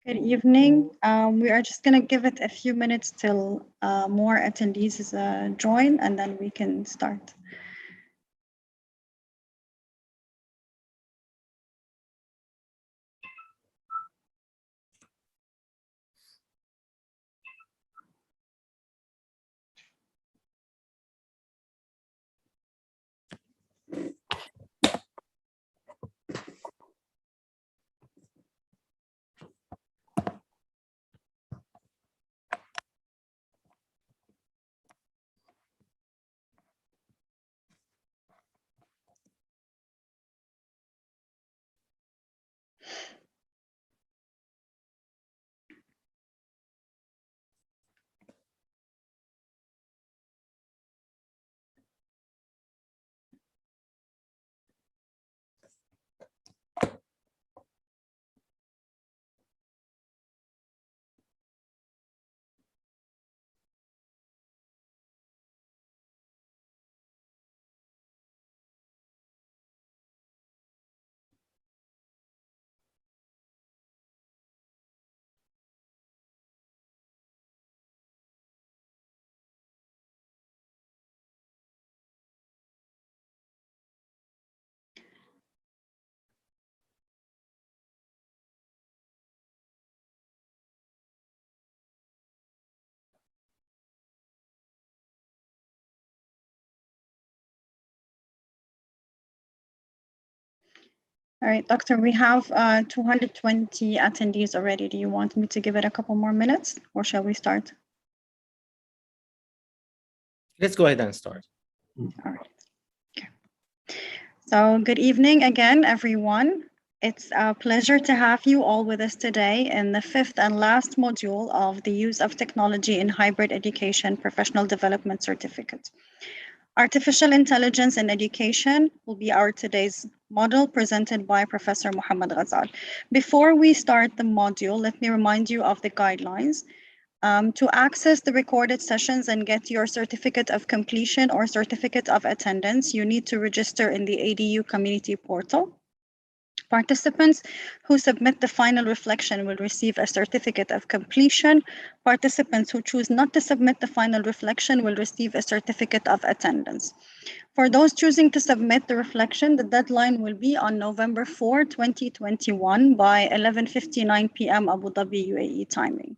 Good evening. We are just going to give it a few minutes till more attendees join, and then we can start. All right, Doctor, we have 220 attendees already. Do you want me to give it a couple more minutes, or shall we start? Let's go ahead and start. All right. Okay. So good evening again, everyone. It's a pleasure to have you all with us today in the fifth and last module of the use of technology in hybrid education professional development certificate. Artificial intelligence in education will be our today's model presented by Professor Mohammed Ghazal. Before we start the module, let me remind you of the guidelines. To access the recorded sessions and get your certificate of completion or certificate of attendance, you need to register in the ADU community portal. Participants who submit the final reflection will receive a certificate of completion. Participants who choose not to submit the final reflection will receive a certificate of attendance. For those choosing to submit the reflection, the deadline will be on November 4, 2021 by 11:59 p.m. Abu Dhabi UAE timing.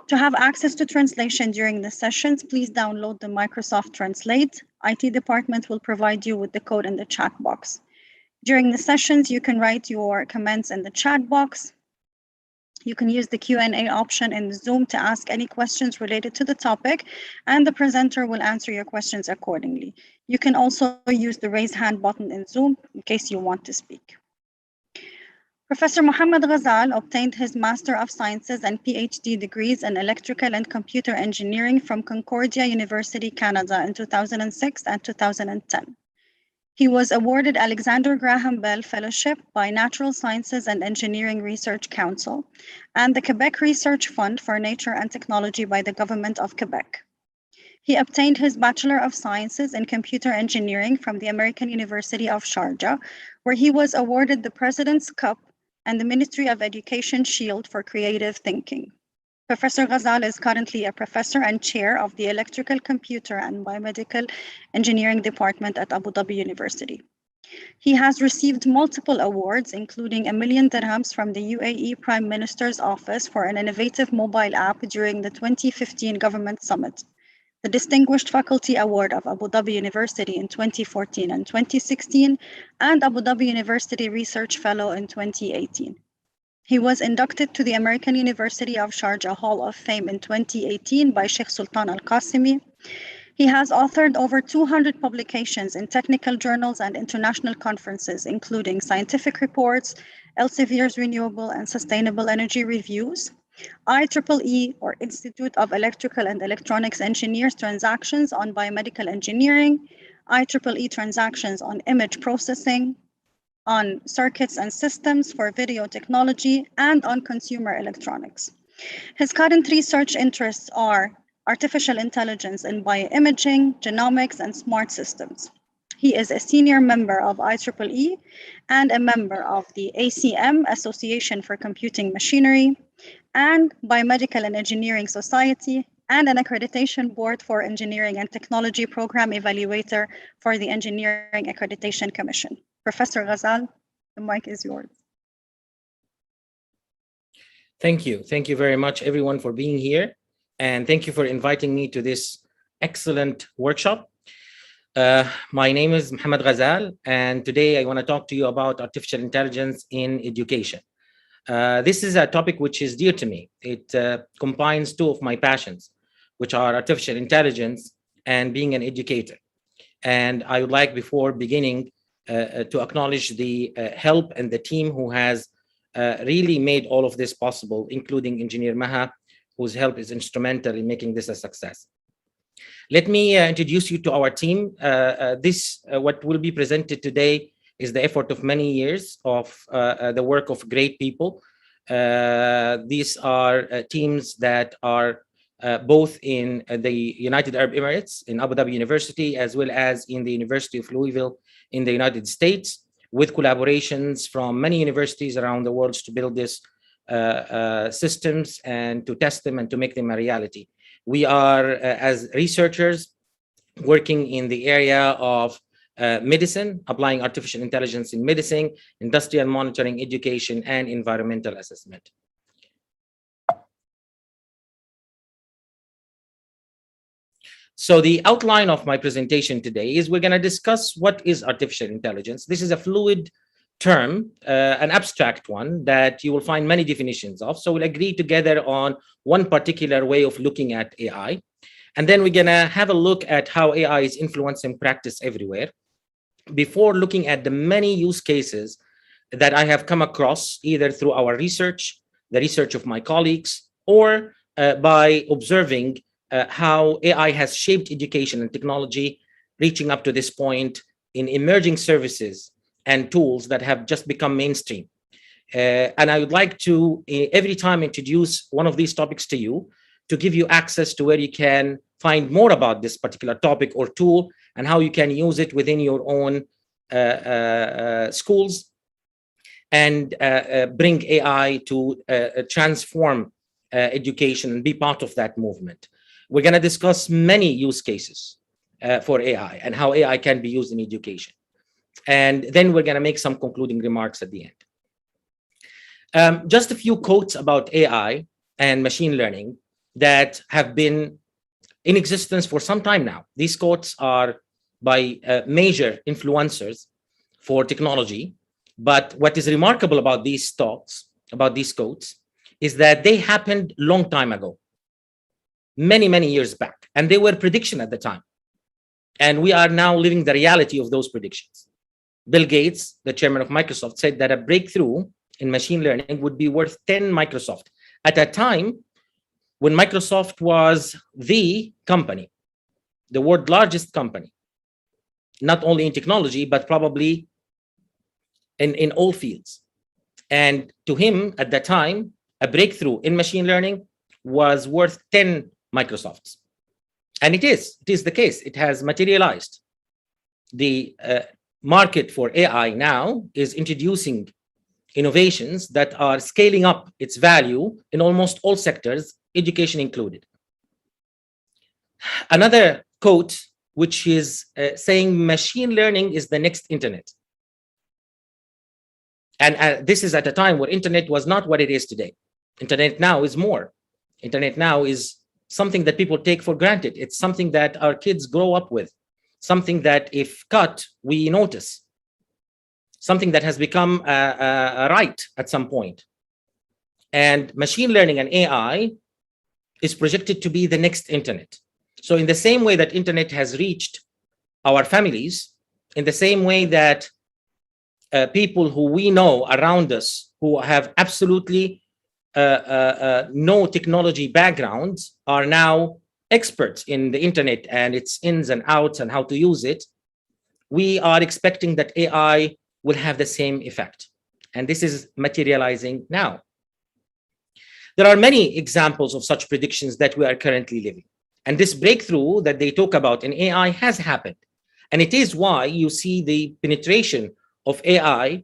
To have access to translation during the sessions, please download the Microsoft Translate. IT department will provide you with the code in the chat box. During the sessions, you can write your comments in the chat box. You can use the Q&A option in Zoom to ask any questions related to the topic, and the presenter will answer your questions accordingly. You can also use the raise hand button in Zoom in case you want to speak. Professor Mohammed Ghazal obtained his Master of Sciences and PhD degrees in Electrical and Computer Engineering from Concordia University, Canada in 2006 and 2010. He was awarded Alexander Graham Bell Fellowship by Natural Sciences and Engineering Research Council and the Quebec Research Fund for Nature and Technology by the Government of Quebec. He obtained his Bachelor of Sciences in Computer Engineering from the American University of Sharjah, where he was awarded the President's Cup and the Ministry of Education Shield for creative thinking. Professor Ghazal is currently a professor and chair of the Electrical, Computer and Biomedical Engineering Department at Abu Dhabi University. He has received multiple awards, including $1 million from the UAE Prime Minister's Office for an innovative mobile app during the 2015 Government Summit, the Distinguished Faculty Award of Abu Dhabi University in 2014 and 2016, and Abu Dhabi University Research Fellow in 2018. He was inducted to the American University of Sharjah Hall of Fame in 2018 by Sheikh Sultan Al Qasimi. He has authored over 200 publications in technical journals and international conferences, including scientific reports, Elsevier's Renewable and Sustainable Energy Reviews, IEEE, or Institute of Electrical and Electronics Engineers Transactions on Biomedical Engineering, IEEE Transactions on Image Processing, on circuits and systems for video technology, and on consumer electronics. His current research interests are artificial intelligence in bioimaging, genomics, and smart systems. He is a senior member of IEEE and a member of the ACM, Association for Computing Machinery, and Biomedical and Engineering Society, and an accreditation board for engineering and technology program evaluator for the Engineering Accreditation Commission. Professor Ghazal, the mic is yours. Thank you. Thank you very much, everyone, for being here. And thank you for inviting me to this excellent workshop. My name is Mohammed Ghazal, and today I want to talk to you about artificial intelligence in education. This is a topic which is dear to me. It combines two of my passions, which are artificial intelligence and being an educator. And I would like, before beginning, to acknowledge the help and the team who has really made all of this possible, including Engineer Maha, whose help is instrumental in making this a success. Let me introduce you to our team. What will be presented today is the effort of many years of the work of great people. These are teams that are both in the United Arab Emirates, in Abu Dhabi University, as well as in the University of Louisville in the United States, with collaborations from many universities around the world to build these systems and to test them and to make them a reality. We are, as researchers, working in the area of medicine, applying artificial intelligence in medicine, industrial monitoring, education, and environmental assessment. So the outline of my presentation today is we're going to discuss what is artificial intelligence. This is a fluid term, an abstract one that you will find many definitions of. So we'll agree together on one particular way of looking at AI. And then we're going to have a look at how AI is influencing practice everywhere, before looking at the many use cases that I have come across, either through our research, the research of my colleagues, or by observing how AI has shaped education and technology, reaching up to this point in emerging services and tools that have just become mainstream. And I would like to, every time, introduce one of these topics to you, to give you access to where you can find more about this particular topic or tool and how you can use it within your own schools and bring AI to transform education and be part of that movement. We're going to discuss many use cases for AI and how AI can be used in education. And then we're going to make some concluding remarks at the end. Just a few quotes about AI and machine learning that have been in existence for some time now. These quotes are by major influencers for technology. But what is remarkable about these talks, about these quotes, is that they happened long time ago, many, many years back, and they were prediction at the time. And we are now living the reality of those predictions. Bill Gates, the chairman of Microsoft, said that a breakthrough in machine learning would be worth 10 Microsoft at a time when Microsoft was the company, the world's largest company, not only in technology, but probably in all fields. And to him, at that time, a breakthrough in machine learning was worth 10 Microsofts. And it is the case. It has materialized. The market for AI now is introducing innovations that are scaling up its value in almost all sectors, education included. Another quote, which is saying machine learning is the next internet. And this is at a time where internet was not what it is today. Internet now is more. Internet now is something that people take for granted. It's something that our kids grow up with, something that if cut, we notice, something that has become a right at some point. And machine learning and AI is projected to be the next internet. So in the same way that internet has reached our families, in the same way that people who we know around us who have absolutely no technology backgrounds are now experts in the internet and its ins and outs and how to use it, we are expecting that AI will have the same effect. And this is materializing now. There are many examples of such predictions that we are currently living. And this breakthrough that they talk about in AI has happened. And it is why you see the penetration of AI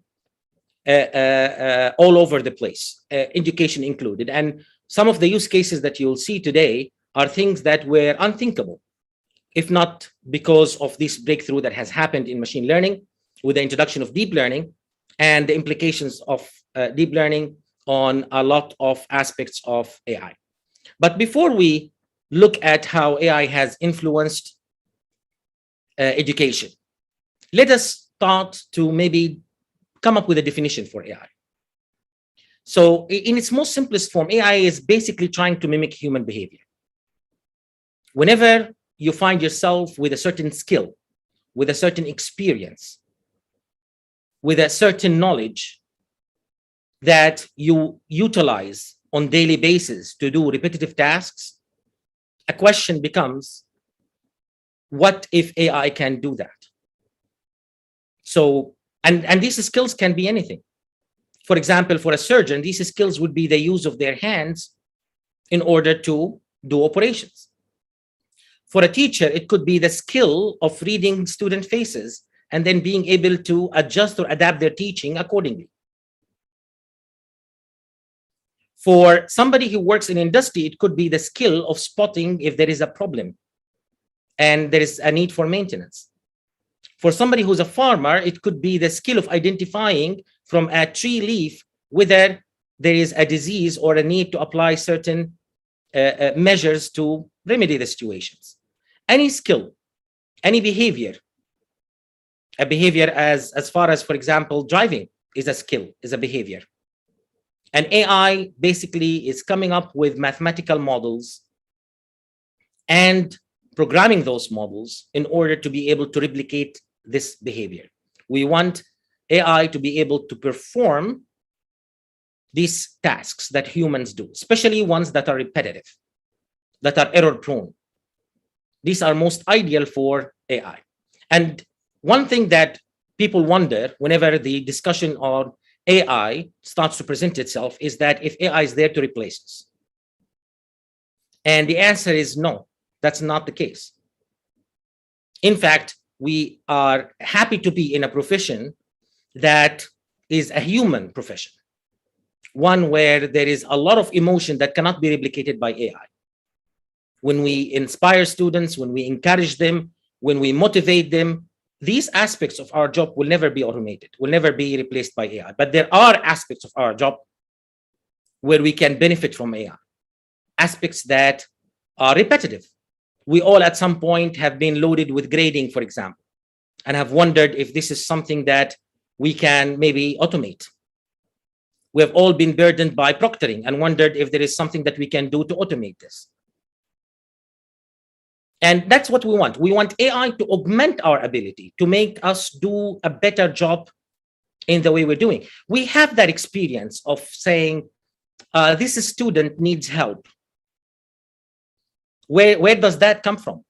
all over the place, education included. And some of the use cases that you'll see today are things that were unthinkable, if not because of this breakthrough that has happened in machine learning with the introduction of deep learning and the implications of deep learning on a lot of aspects of AI. But before we look at how AI has influenced education, let us start to maybe come up with a definition for AI. So in its most simplest form, AI is basically trying to mimic human behavior. Whenever you find yourself with a certain skill, with a certain experience, with a certain knowledge that you utilize on daily basis to do repetitive tasks, a question becomes, what if AI can do that? So, and these skills can be anything. For example, for a surgeon, these skills would be the use of their hands in order to do operations. For a teacher, it could be the skill of reading student faces and then being able to adjust or adapt their teaching accordingly. For somebody who works in industry, it could be the skill of spotting if there is a problem and there is a need for maintenance. For somebody who's a farmer, it could be the skill of identifying from a tree leaf whether there is a disease or a need to apply certain measures to remedy the situations. Any skill, any behavior, a behavior as far as, for example, driving is a skill, is a behavior. And AI basically is coming up with mathematical models and programming those models in order to be able to replicate this behavior. We want AI to be able to perform these tasks that humans do, especially ones that are repetitive, that are error prone. These are most ideal for AI. And one thing that people wonder whenever the discussion on AI starts to present itself is that if AI is there to replace us. And the answer is no, that's not the case. In fact, we are happy to be in a profession that is a human profession, one where there is a lot of emotion that cannot be replicated by AI. When we inspire students, when we encourage them, when we motivate them, these aspects of our job will never be automated, will never be replaced by AI. But there are aspects of our job where we can benefit from AI, aspects that are repetitive. We all at some point have been loaded with grading, for example, and have wondered if this is something that we can maybe automate. We have all been burdened by proctoring and wondered if there is something that we can do to automate this. And that's what we want. We want AI to augment our ability, to make us do a better job in the way we're doing. We have that experience of saying, this student needs help. Where does that come from?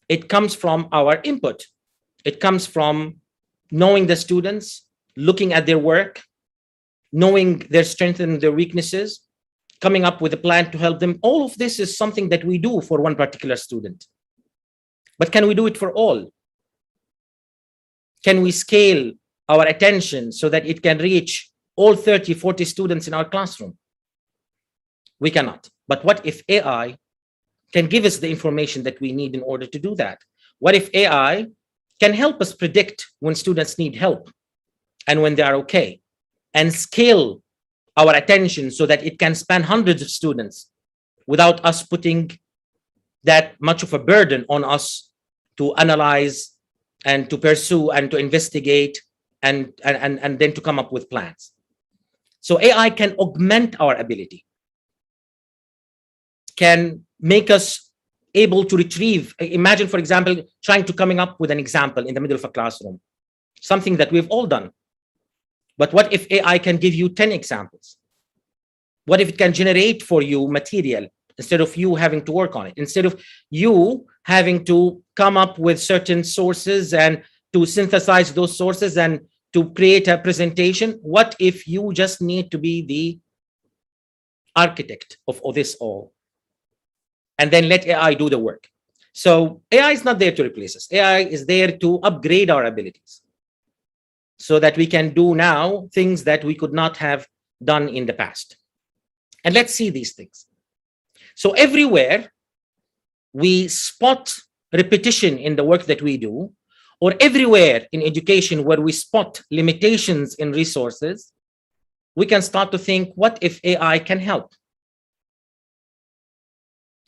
It comes from our input. It comes from knowing the students, looking at their work, knowing their strengths and their weaknesses, coming up with a plan to help them. All of this is something that we do for one particular student. But can we do it for all? Can we scale our attention so that it can reach all 30, 40 students in our classroom? We cannot. But what if AI can give us the information that we need in order to do that? What if AI can help us predict when students need help and when they are okay, and scale our attention so that it can span hundreds of students without us putting that much of a burden on us to analyze and to pursue and to investigate and then to come up with plans. So AI can augment our ability, can make us able to retrieve. Imagine, for example, trying to coming up with an example in the middle of a classroom, something that we've all done. But what if AI can give you 10 examples? What if it can generate for you material instead of you having to work on it? Instead of you having to come up with certain sources and to synthesize those sources and to create a presentation, what if you just need to be the architect of this all and then let AI do the work? So AI is not there to replace us. AI is there to upgrade our abilities, so that we can do now things that we could not have done in the past. And let's see these things. So everywhere we spot repetition in the work that we do, or everywhere in education where we spot limitations in resources, we can start to think, what if AI can help?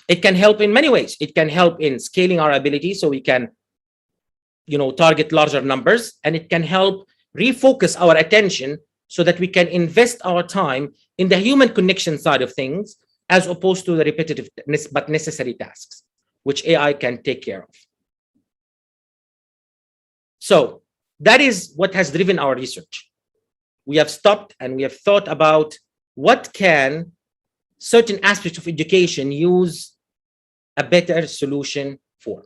It can help in many ways. It can help in scaling our ability so we can, target larger numbers, and it can help refocus our attention so that we can invest our time in the human connection side of things, as opposed to the repetitive but necessary tasks, which AI can take care of. So that is what has driven our research. We have stopped and we have thought about what can certain aspects of education use a better solution for.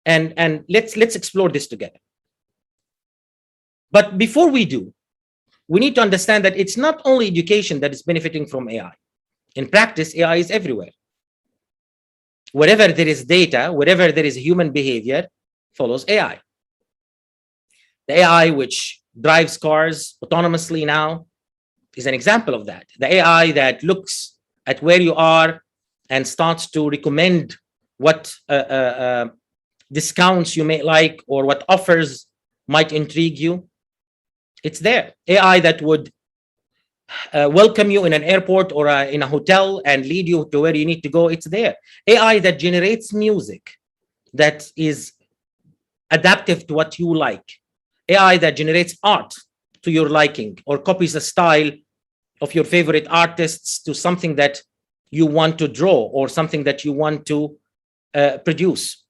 And let's explore this together. But before we do, we need to understand that it's not only education that is benefiting from AI. In practice, AI is everywhere. Wherever there is data, wherever there is human behavior, follows AI. The AI which drives cars autonomously now is an example of that. The AI that looks at where you are and starts to recommend what discounts you may like or what offers might intrigue you. It's there. AI that would welcome you in an airport or in a hotel and lead you to where you need to go. It's there. AI that generates music that is adaptive to what you like. AI that generates art to your liking or copies the style of your favorite artists to something that you want to draw or something that you want to produce.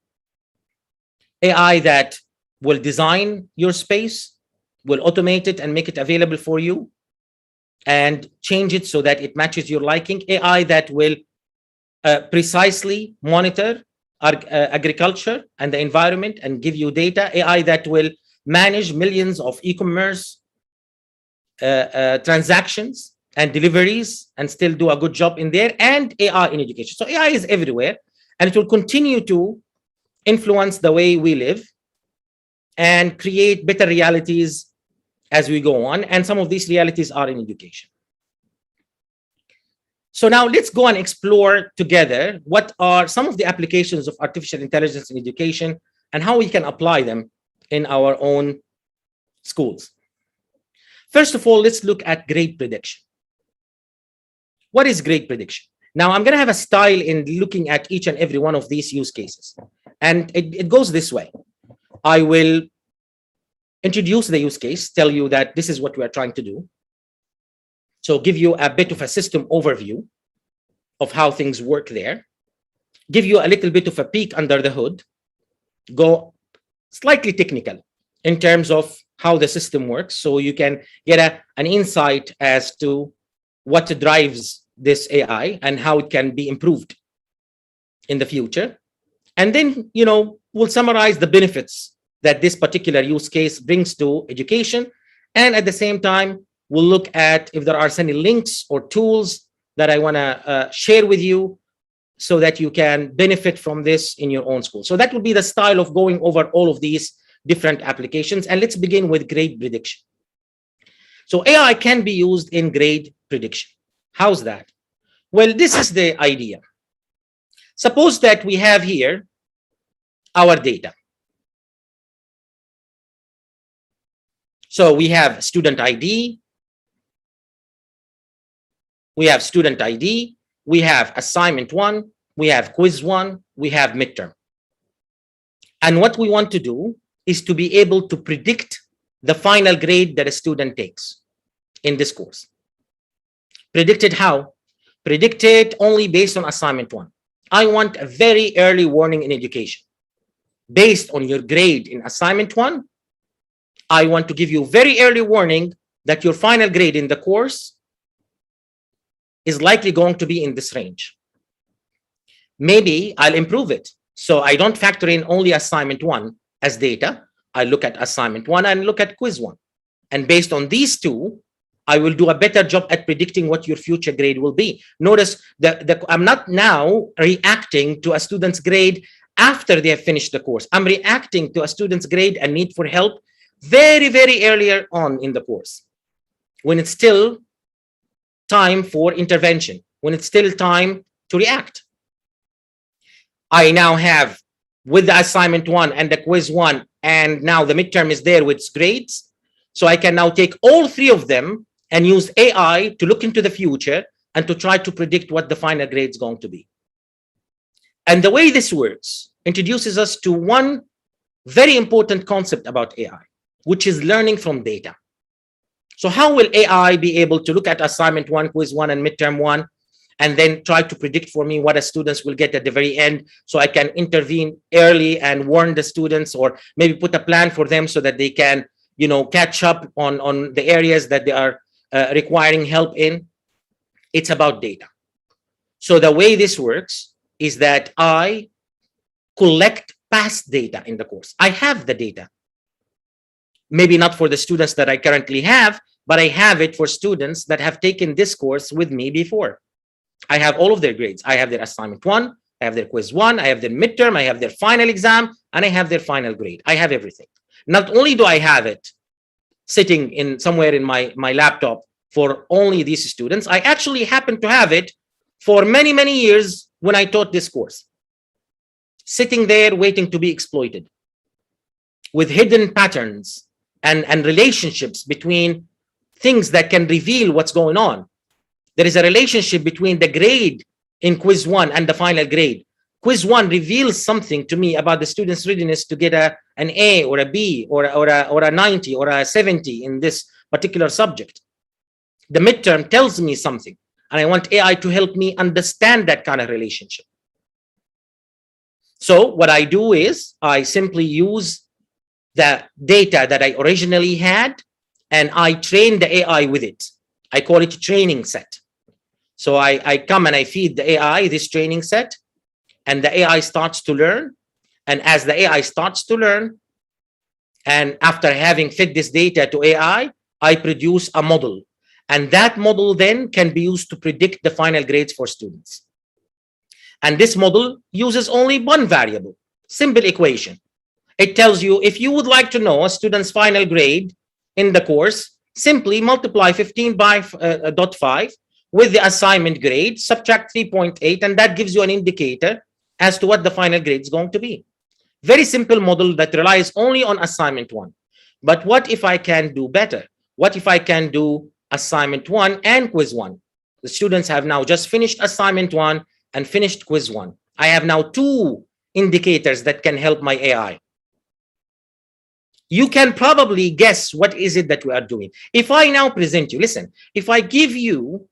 AI that will design your space, will automate it and make it available for you and change it so that it matches your liking. AI that will precisely monitor our agriculture and the environment and give you data. AI that will manage millions of e-commerce transactions and deliveries and still do a good job in there, and AI in education. So AI is everywhere, and it will continue to influence the way we live and create better realities as we go on. And some of these realities are in education. So now let's go and explore together what are some of the applications of artificial intelligence in education and how we can apply them in our own schools. First of all, let's look at grade prediction. What is grade prediction? Now, I'm going to have a style in looking at each and every one of these use cases. And it goes this way. I will introduce the use case, tell you that this is what we are trying to do. So give you a bit of a system overview of how things work there. Give you a little bit of a peek under the hood. Go slightly technical in terms of how the system works, so you can get an insight as to what drives this AI and how it can be improved in the future. And then, we'll summarize the benefits that this particular use case brings to education. And at the same time, we'll look at if there are any links or tools that I want to share with you so that you can benefit from this in your own school. So that will be the style of going over all of these different applications. And let's begin with grade prediction. So AI can be used in grade prediction. How's that? Well, this is the idea. Suppose that we have here our data. So we have student ID. We have student ID. We have assignment 1. We have quiz 1. We have midterm. And what we want to do is to be able to predict the final grade that a student takes in this course. Predicted how? Predicted only based on assignment 1. I want a very early warning in education. Based on your grade in assignment 1, I want to give you very early warning that your final grade in the course is likely going to be in this range. Maybe I'll improve it. So I don't factor in only assignment 1 as data. I look at assignment 1 and look at quiz 1. And based on these two, I will do a better job at predicting what your future grade will be. Notice that I'm not now reacting to a student's grade after they have finished the course. I'm reacting to a student's grade and need for help very, very earlier on in the course, when it's still time for intervention, when it's still time to react. I now have, with the assignment 1 and the quiz 1, and now the midterm is there with its grades. So I can now take all 3 of them and use AI to look into the future and to try to predict what the final grade is going to be. And the way this works introduces us to one very important concept about AI, which is learning from data. So how will AI be able to look at assignment 1, quiz 1, and midterm 1, and then try to predict for me what the students will get at the very end, so I can intervene early and warn the students, or maybe put a plan for them so that they can, catch up on the areas that they are requiring help in? It's about data. So the way this works is that I collect past data in the course. I have the data. Maybe not for the students that I currently have, but I have it for students that have taken this course with me before. I have all of their grades. I have their assignment 1, I have their quiz 1, I have their midterm, I have their final exam, and I have their final grade. I have everything. Not only do I have it sitting in somewhere in my laptop for only these students, I actually happen to have it for many, many years when I taught this course, sitting there waiting to be exploited, with hidden patterns and relationships between things that can reveal what's going on. There is a relationship between the grade in quiz 1 and the final grade. Quiz 1 reveals something to me about the student's readiness to get an A or a B or a 90 or a 70 in this particular subject. The midterm tells me something, and I want AI to help me understand that kind of relationship. So what I do is I simply use the data that I originally had, and I train the AI with it. I call it training set. So I come and I feed the AI this training set, and the AI starts to learn. And as the AI starts to learn, and after having fed this data to AI, I produce a model. And that model then can be used to predict the final grades for students. And this model uses only one variable, simple equation. It tells you, if you would like to know a student's final grade in the course, simply multiply 15 by 0.5 with the assignment grade, subtract 3.8, and that gives you an indicator as to what the final grade is going to be. Very simple model that relies only on assignment 1. But what if I can do better? What if I can do assignment 1 and quiz 1? The students have now just finished assignment 1 and finished quiz 1. I have now 2 indicators that can help my AI. You can probably guess what is it that we are doing. If I now present you, listen, if I give you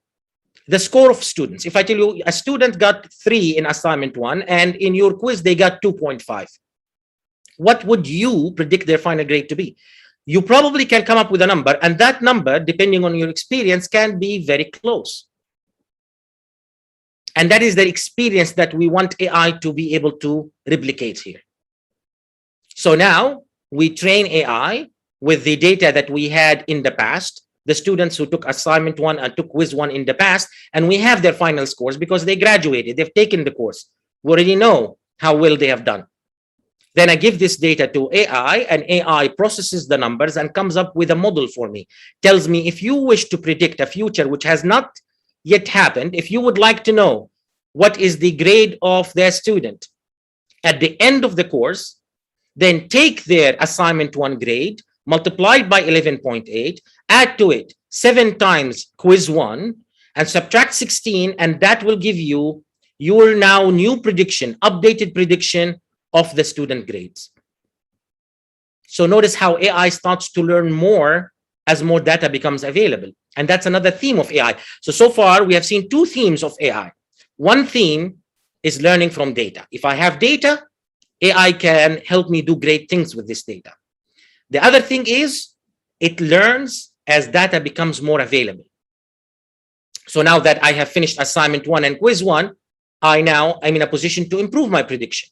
the score of students, if I tell you a student got 3 in assignment 1 and in your quiz they got 2.5, what would you predict their final grade to be? You probably can come up with a number, and that number, depending on your experience, can be very close. And that is the experience that we want AI to be able to replicate here. So now we train AI with the data that we had in the past, the students who took assignment 1 and took quiz 1 in the past, and we have their final scores because they graduated, they've taken the course. We already know how well they have done. Then I give this data to AI, and AI processes the numbers and comes up with a model for me. Tells me, if you wish to predict a future which has not yet happened, if you would like to know what is the grade of their student at the end of the course, then take their assignment 1 grade, multiplied by 11.8, add to it 7 times quiz 1, and subtract 16, and that will give you your now new prediction, updated prediction of the student grades. So notice how AI starts to learn more as more data becomes available. And that's another theme of AI. So far, we have seen 2 themes of AI. One theme is learning from data. If I have data, AI can help me do great things with this data. The other thing is it learns as data becomes more available. So now that I have finished assignment 1 and quiz 1, I'm in a position to improve my prediction.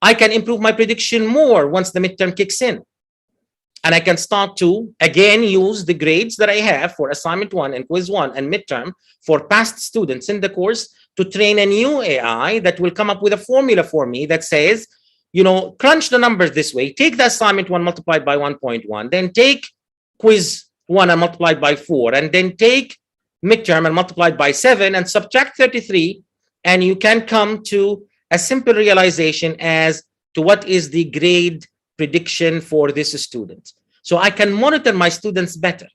I can improve my prediction more once the midterm kicks in. And I can start to, again, use the grades that I have for assignment 1 and quiz 1 and midterm for past students in the course to train a new AI that will come up with a formula for me that says, crunch the numbers this way, take the assignment 1 multiplied by 1.1, then take quiz 1 and multiplied by 4, and then take midterm and multiply it by 7 and subtract 33, and you can come to a simple realization as to what is the grade prediction for this student. So I can monitor my students better.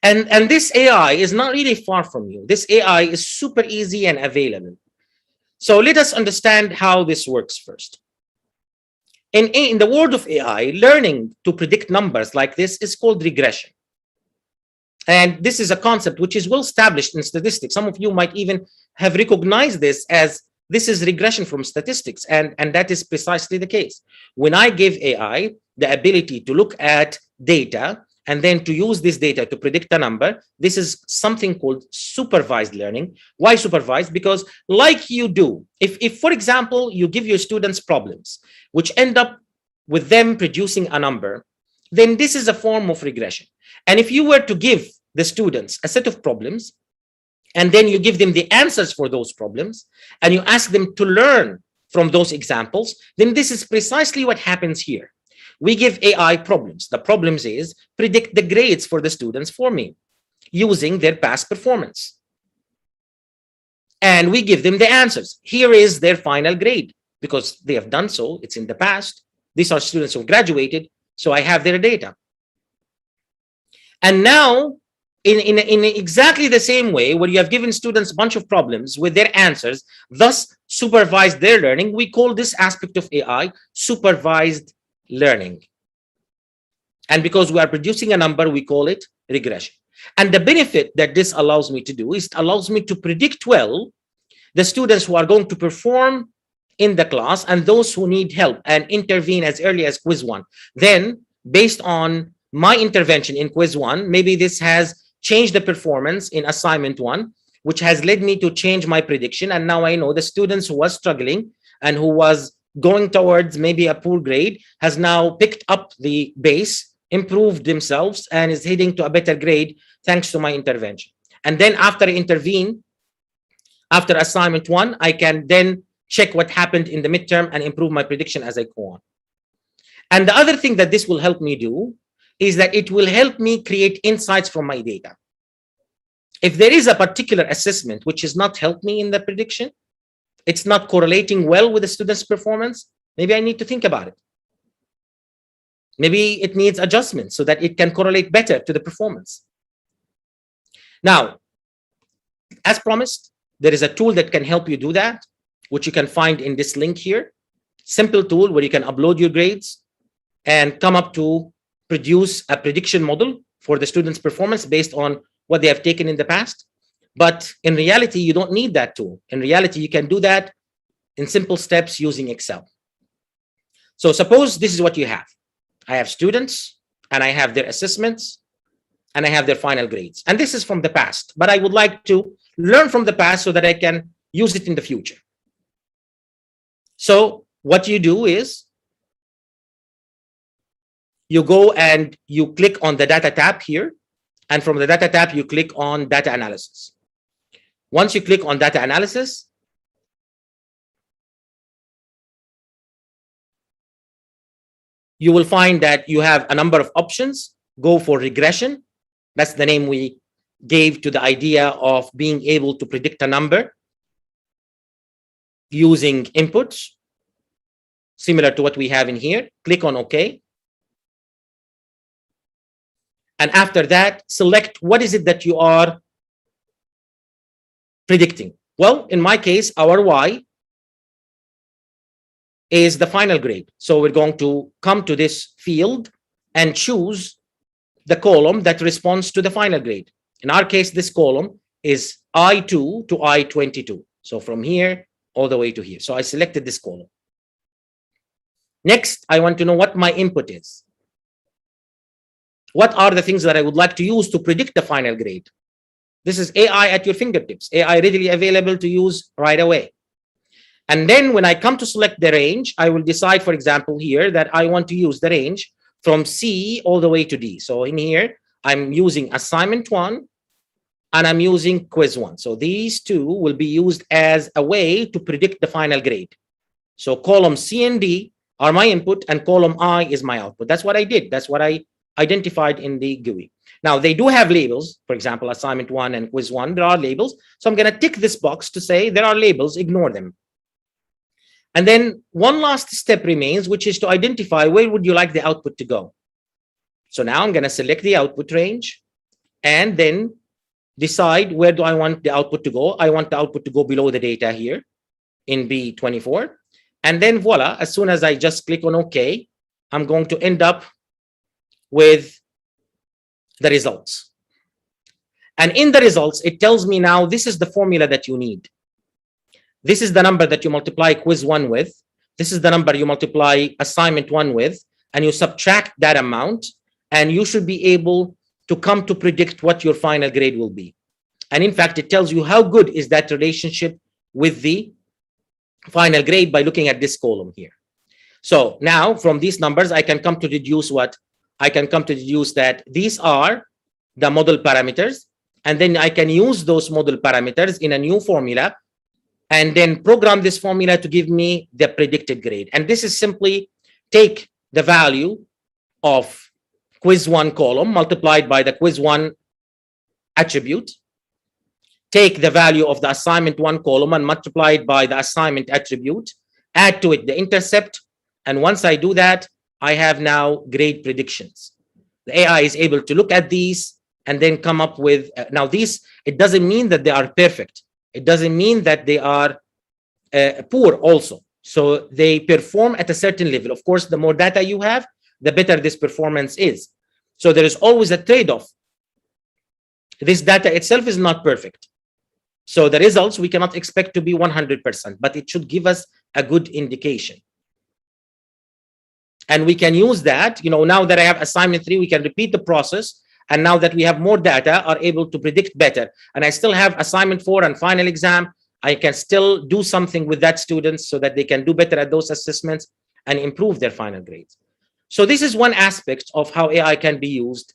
And this AI is not really far from you. This AI is super easy and available. So let us understand how this works first. In the world of AI, learning to predict numbers like this is called regression. And this is a concept which is well established in statistics. Some of you might even have recognized this as this is regression from statistics. And that is precisely the case. When I give AI the ability to look at data and then to use this data to predict a number, this is something called supervised learning. Why supervised? Because like you do, if for example, you give your students problems, which end up with them producing a number, then this is a form of regression. And if you were to give the students a set of problems, and then you give them the answers for those problems, and you ask them to learn from those examples, then this is precisely what happens here. We give AI problems. The problems is predict the grades for the students for me using their past performance. And we give them the answers. Here is their final grade because they have done so. It's in the past. These are students who graduated. So I have their data. And now, in exactly the same way, where you have given students a bunch of problems with their answers, thus supervised their learning, we call this aspect of AI supervised learning. And because we are producing a number, we call it regression. And the benefit that this allows me to do is it allows me to predict well the students who are going to perform in the class and those who need help and intervene as early as quiz 1. Then, based on my intervention in quiz 1, maybe this has changed the performance in assignment 1, which has led me to change my prediction. And now I know the students who was struggling and who was going towards maybe a poor grade has now picked up the base, improved themselves, and is heading to a better grade thanks to my intervention. And then after I intervene, after assignment 1, I can then check what happened in the midterm and improve my prediction as I go on. And the other thing that this will help me do is that it will help me create insights from my data. If there is a particular assessment which has not helped me in the prediction, it's not correlating well with the student's performance, maybe I need to think about it. Maybe it needs adjustment so that it can correlate better to the performance. Now, as promised, there is a tool that can help you do that, which you can find in this link here. Simple tool where you can upload your grades and come up to produce a prediction model for the student's performance based on what they have taken in the past. But in reality, you don't need that tool. In reality, you can do that in simple steps using Excel. So suppose this is what you have. I have students and I have their assessments and I have their final grades. And this is from the past, but I would like to learn from the past so that I can use it in the future. So what you do is you go and you click on the data tab here. And from the data tab, you click on data analysis. Once you click on data analysis, you will find that you have a number of options. Go for regression. That's the name we gave to the idea of being able to predict a number using inputs, similar to what we have in here. Click on OK. And after that, select what is it that you are predicting. Well, in my case, our Y is the final grade. So we're going to come to this field and choose the column that responds to the final grade. In our case, this column is I2 to I22. So from here all the way to here. So I selected this column. Next, I want to know what my input is. What are the things that I would like to use to predict the final grade? This is AI at your fingertips, AI readily available to use right away. And then when I come to select the range, I will decide, for example, here that I want to use the range from C all the way to D. So in here, I'm using assignment 1 and I'm using quiz 1. So these two will be used as a way to predict the final grade. So column C and D are my input and column I is my output. That's what I did. That's what I identified in the GUI. Now, they do have labels. For example, assignment 1 and quiz 1, there are labels. So I'm going to tick this box to say there are labels, ignore them. And then one last step remains, which is to identify where would you like the output to go. So now I'm going to select the output range and then decide where do I want the output to go. I want the output to go below the data here in B24. And then voila, as soon as I just click on OK, I'm going to end up with the results. And in the results, it tells me now this is the formula that you need. This is the number that you multiply quiz 1 with. This is the number you multiply assignment 1 with, and you subtract that amount, and you should be able to come to predict what your final grade will be. And in fact, it tells you how good is that relationship with the final grade by looking at this column here. So now from these numbers, I can come to deduce what? I can come to deduce that these are the model parameters, and then I can use those model parameters in a new formula and then program this formula to give me the predicted grade. And this is simply take the value of quiz 1 column multiplied by the quiz 1 attribute, take the value of the assignment 1 column and multiply it by the assignment attribute, add to it the intercept. And once I do that, I have now grade predictions. The AI is able to look at these and then come up with, now these, it doesn't mean that they are perfect. It doesn't mean that they are poor also. So they perform at a certain level. Of course, the more data you have, the better this performance is. So there is always a trade-off. This data itself is not perfect. So the results we cannot expect to be 100%, but it should give us a good indication. And we can use that, now that I have assignment 3, we can repeat the process. And now that we have more data, are able to predict better. And I still have assignment 4 and final exam. I can still do something with that student so that they can do better at those assessments and improve their final grades. So this is one aspect of how AI can be used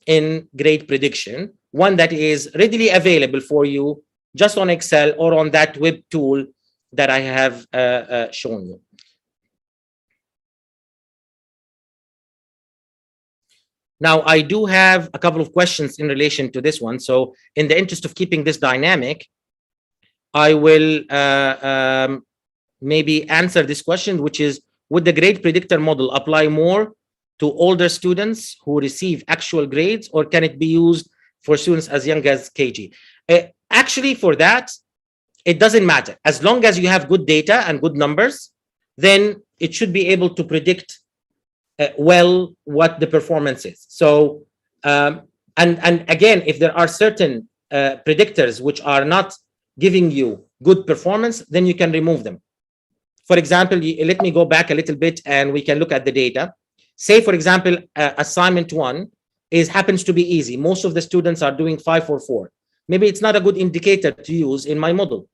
in grade prediction, one that is readily available for you just on Excel or on that web tool that I have shown you. Now, I do have a couple of questions in relation to this one. So in the interest of keeping this dynamic, I will maybe answer this question, which is, would the grade predictor model apply more to older students who receive actual grades, or can it be used for students as young as KG? Actually, for that, it doesn't matter. As long as you have good data and good numbers, then it should be able to predict well what the performance is. So and again, if there are certain predictors which are not giving you good performance, then you can remove them. For example, let me go back a little bit and we can look at the data. Say, for example, assignment 1 happens to be easy. Most of the students are doing 544. Maybe it's not a good indicator to use in my model.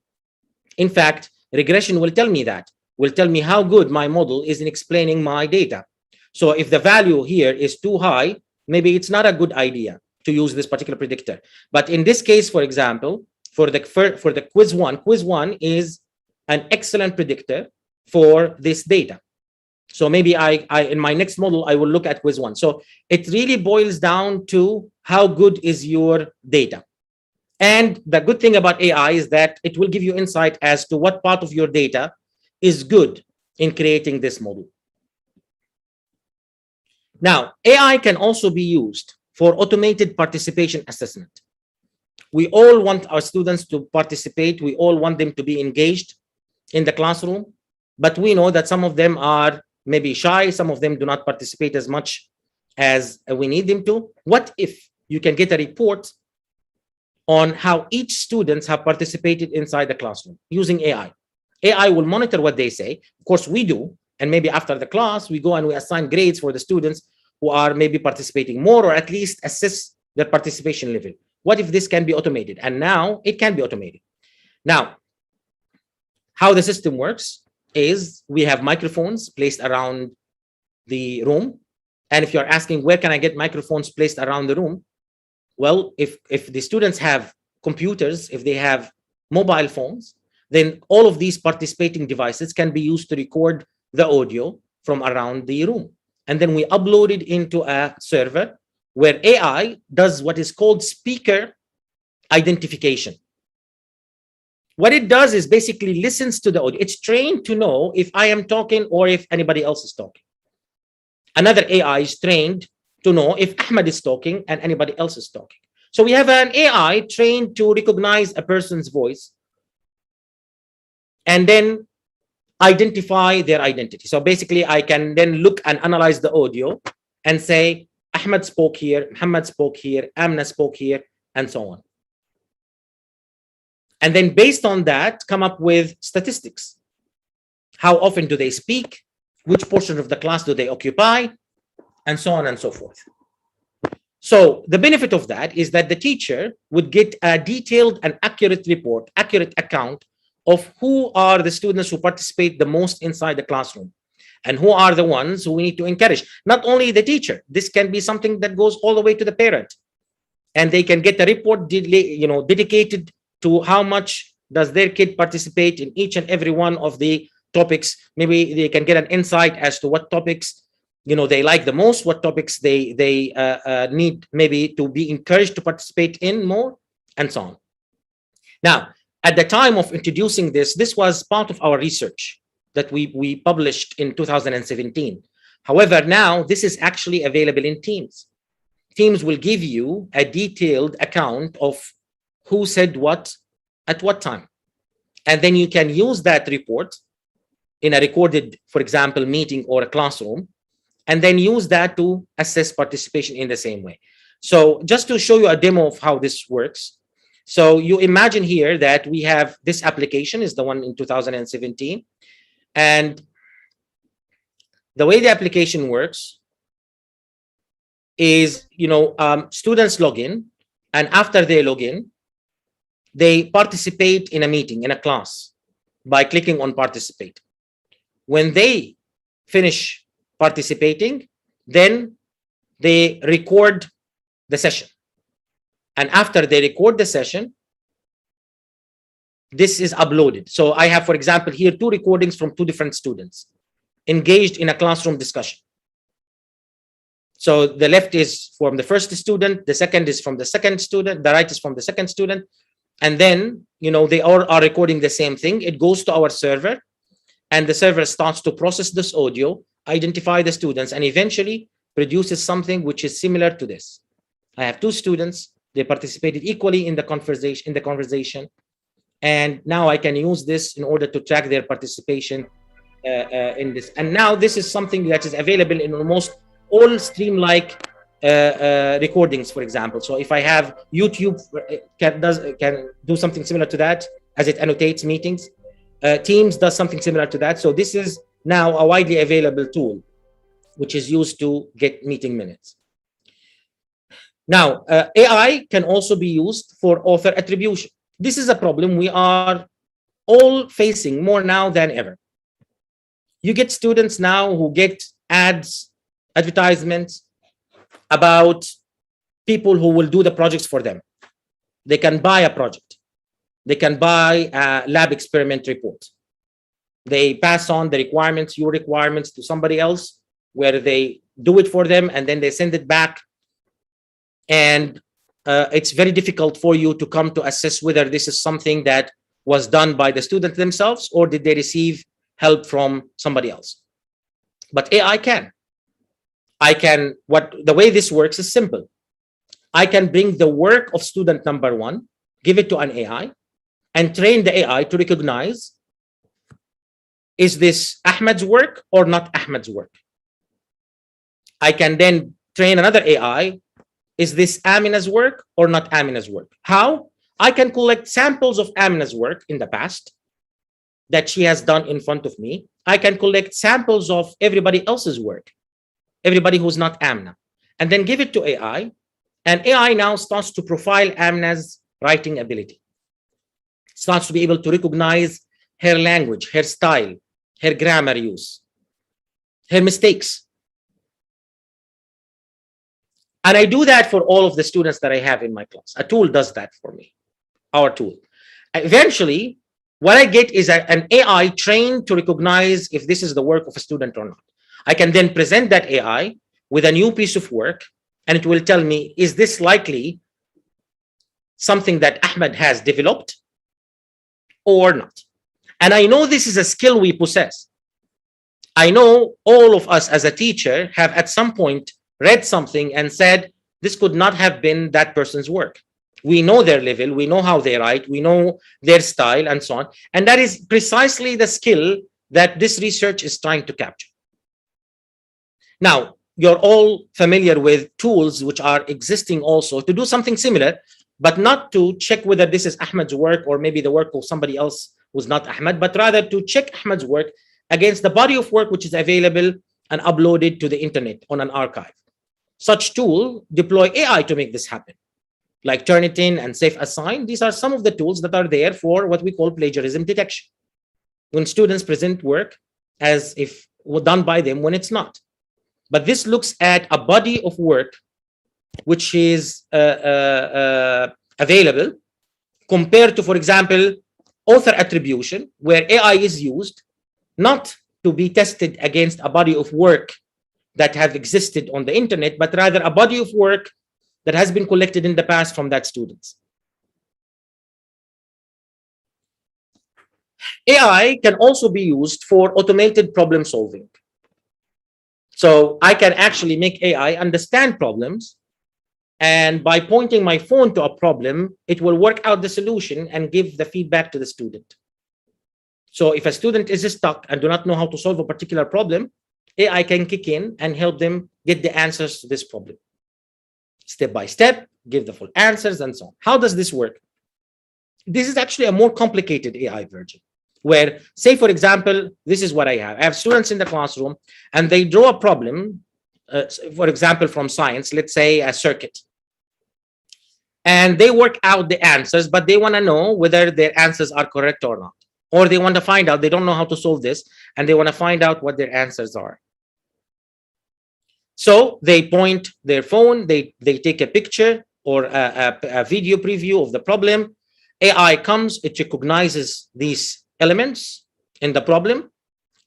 In fact, regression will tell me that, will tell me how good my model is in explaining my data. So if the value here is too high, maybe it's not a good idea to use this particular predictor. But in this case, for example, for the quiz 1 is an excellent predictor for this data. So maybe I in my next model, I will look at quiz 1. So it really boils down to how good is your data. And the good thing about AI is that it will give you insight as to what part of your data is good in creating this model. Now, AI can also be used for automated participation assessment. We all want our students to participate. We all want them to be engaged in the classroom, but we know that some of them are maybe shy. Some of them do not participate as much as we need them to. What if you can get a report on how each student have participated inside the classroom using AI? AI will monitor what they say. Of course, we do. And maybe after the class, we go and we assign grades for the students who are maybe participating more, or at least assess their participation level. What if this can be automated? And now it can be automated. Now, how the system works is we have microphones placed around the room. And if you're asking, where can I get microphones placed around the room? Well, if the students have computers, if they have mobile phones, then all of these participating devices can be used to record the audio from around the room. And then we upload it into a server where AI does what is called speaker identification. What it does is basically listens to the audio. It's trained to know if I am talking or if anybody else is talking. Another AI is trained to know if Ahmed is talking and anybody else is talking. So we have an AI trained to recognize a person's voice and then identify their identity. So basically, I can then look and analyze the audio and say, Ahmed spoke here, Muhammad spoke here, Amna spoke here, and so on. And then based on that, come up with statistics. How often do they speak? Which portion of the class do they occupy? And so on and so forth. So the benefit of that is that the teacher would get a detailed and accurate report, accurate account of who are the students who participate the most inside the classroom and who are the ones who we need to encourage. Not only the teacher, this can be something that goes all the way to the parent, and they can get a report dedicated to how much does their kid participate in each and every one of the topics. Maybe they can get an insight as to what topics they like the most, what topics they need maybe to be encouraged to participate in more, and so on. Now, at the time of introducing this was part of our research that we published in 2017. However, now this is actually available in Teams. Teams will give you a detailed account of who said what at what time. And then you can use that report in a recorded, for example, meeting or a classroom, and then use that to assess participation in the same way. So just to show you a demo of how this works. So you imagine here that we have this application is the one in 2017. And the way the application works is, students log in, and after they log in, they participate in a meeting, in a class, by clicking on participate. When they finish participating, then they record the session. And after they record the session, this is uploaded. So I have, for example, here 2 recordings from 2 different students engaged in a classroom discussion. So the left is from the first student, the second is from the second student, the right is from the second student. And then, they all are recording the same thing. It goes to our server, and the server starts to process this audio, identify the students, and eventually produces something which is similar to this. I have 2 students. They participated equally in the conversation. And now I can use this in order to track their participation in this. And now this is something that is available in almost all Stream-like recordings, for example. So if I have YouTube can do something similar to that, as it annotates meetings. Teams does something similar to that. So this is now a widely available tool, which is used to get meeting minutes. Now, AI can also be used for author attribution. This is a problem we are all facing more now than ever. You get students now who get ads, advertisements about people who will do the projects for them. They can buy a project. They can buy a lab experiment report. They pass on the requirements, your requirements, to somebody else, where they do it for them, and then they send it back. And it's very difficult for you to come to assess whether this is something that was done by the student themselves, or did they receive help from somebody else. But AI can. The way this works is simple. I can bring the work of student number 1, give it to an AI, and train the AI to recognize, is this Ahmed's work or not Ahmed's work? I can then train another AI, is this Amina's work or not Amina's work? How? I can collect samples of Amina's work in the past that she has done in front of me. I can collect samples of everybody else's work, everybody who's not Amina, and then give it to AI. And AI now starts to profile Amina's writing ability, starts to be able to recognize her language, her style, her grammar use, her mistakes. And I do that for all of the students that I have in my class. A tool does that for me, our tool. Eventually, what I get is an AI trained to recognize if this is the work of a student or not. I can then present that AI with a new piece of work and it will tell me, is this likely something that Ahmed has developed or not? And I know this is a skill we possess. I know all of us as a teacher have at some point read something and said, this could not have been that person's work. We know their level, we know how they write, we know their style, and so on. And that is precisely the skill that this research is trying to capture. Now, you're all familiar with tools which are existing also to do something similar, but not to check whether this is Ahmed's work or maybe the work of somebody else who's not Ahmed, but rather to check Ahmed's work against the body of work which is available and uploaded to the internet on an archive. Such tool deploy AI to make this happen, like Turnitin and SafeAssign. These are some of the tools that are there for what we call plagiarism detection, when students present work as if done by them when it's not. But this looks at a body of work which is available compared to, for example, author attribution, where AI is used not to be tested against a body of work that have existed on the internet, but rather a body of work that has been collected in the past from that students. AI can also be used for automated problem solving. So I can actually make AI understand problems, and by pointing my phone to a problem, it will work out the solution and give the feedback to the student. So if a student is stuck and do not know how to solve a particular problem, AI can kick in and help them get the answers to this problem. Step by step, give the full answers and so on. How does this work? This is actually a more complicated AI version, where, say, for example, this is what I have. I have students in the classroom and they draw a problem, for example, from science, let's say a circuit. And they work out the answers, but they want to know whether their answers are correct or not. Or they want to find out, they don't know how to solve this, and they want to find out what their answers are. So they point their phone, they take a picture or a video preview of the problem. AI comes, it recognizes these elements in the problem.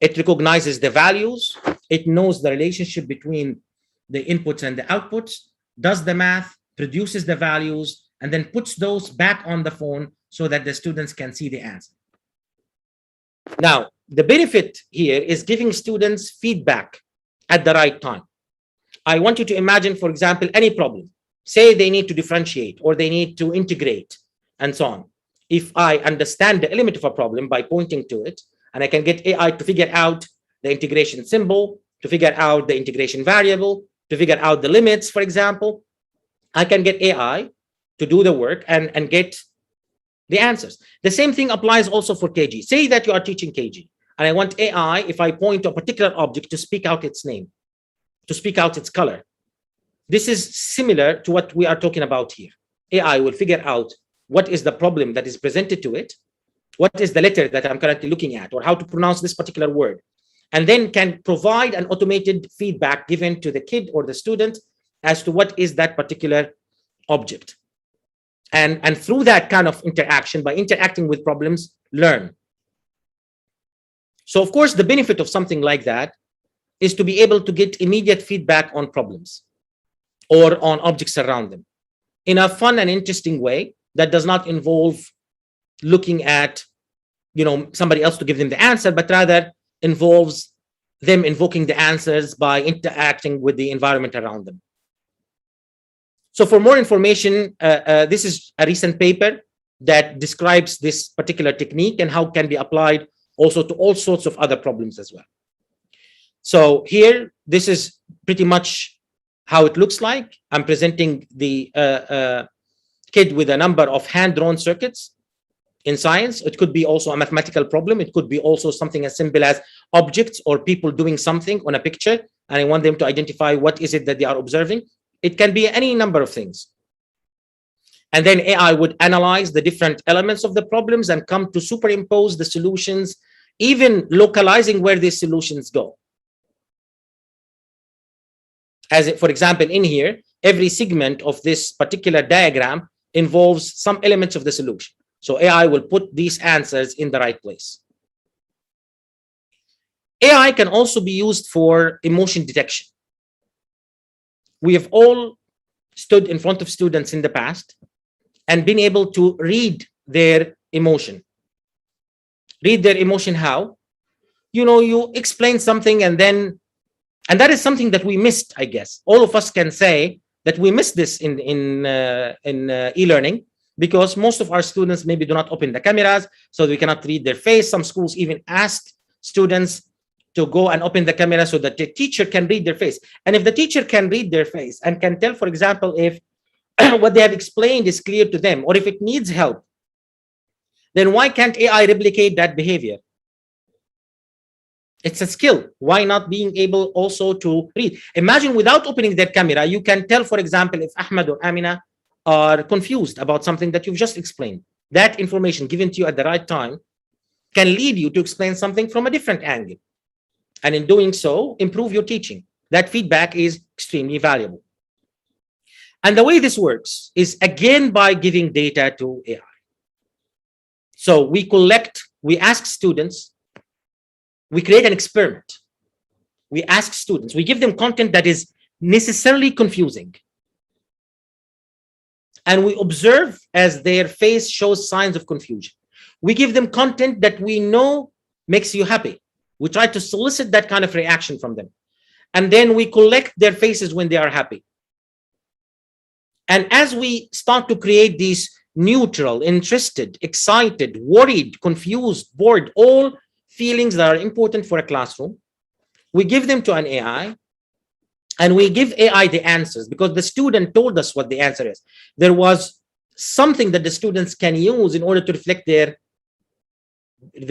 It recognizes the values. It knows the relationship between the inputs and the outputs, does the math, produces the values, and then puts those back on the phone so that the students can see the answer. Now, the benefit here is giving students feedback at the right time. I want you to imagine, for example, any problem. Say they need to differentiate or they need to integrate and so on. If I understand the element of a problem by pointing to it, and I can get AI to figure out the integration symbol, to figure out the integration variable, to figure out the limits, for example, I can get AI to do the work and get the answers. The same thing applies also for KG. Say that you are teaching KG, and I want AI, if I point to a particular object, to speak out its name, to speak out its color. This is similar to what we are talking about here. AI will figure out what is the problem that is presented to it, what is the letter that I'm currently looking at, or how to pronounce this particular word, and then can provide an automated feedback given to the kid or the student as to what is that particular object. And through that kind of interaction, by interacting with problems, learn. So of course, the benefit of something like that is to be able to get immediate feedback on problems or on objects around them in a fun and interesting way that does not involve looking at, somebody else to give them the answer, but rather involves them invoking the answers by interacting with the environment around them. So for more information, this is a recent paper that describes this particular technique and how it can be applied also to all sorts of other problems as well. So here, this is pretty much how it looks like. I'm presenting the kid with a number of hand-drawn circuits in science. It could be also a mathematical problem. It could be also something as simple as objects or people doing something on a picture, and I want them to identify what is it that they are observing. It can be any number of things. And then AI would analyze the different elements of the problems and come to superimpose the solutions, even localizing where these solutions go. For example, in here, every segment of this particular diagram involves some elements of the solution. So AI will put these answers in the right place. AI can also be used for emotion detection. We have all stood in front of students in the past and been able to read their emotion. Read their emotion how? You explain something and that is something that we missed, I guess. All of us can say that we missed this in e-learning, because most of our students maybe do not open the cameras, so we cannot read their face. Some schools even asked students to go and open the camera so that the teacher can read their face. And if the teacher can read their face and can tell, for example, if what they have explained is clear to them, or if it needs help, then why can't AI replicate that behavior? It's a skill. Why not being able also to read? Imagine without opening their camera, you can tell, for example, if Ahmed or Amina are confused about something that you've just explained. That information given to you at the right time can lead you to explain something from a different angle. And in doing so, improve your teaching. That feedback is extremely valuable. And the way this works is, again, by giving data to AI. So we ask students, we create an experiment. We ask students, we give them content that is necessarily confusing. And we observe as their face shows signs of confusion. We give them content that we know makes you happy. We try to solicit that kind of reaction from them. And then we collect their faces when they are happy. And as we start to create these neutral, interested, excited, worried, confused, bored, all feelings that are important for a classroom, we give them to an AI, and we give AI the answers, because the student told us what the answer is. There was something that the students can use in order to reflect their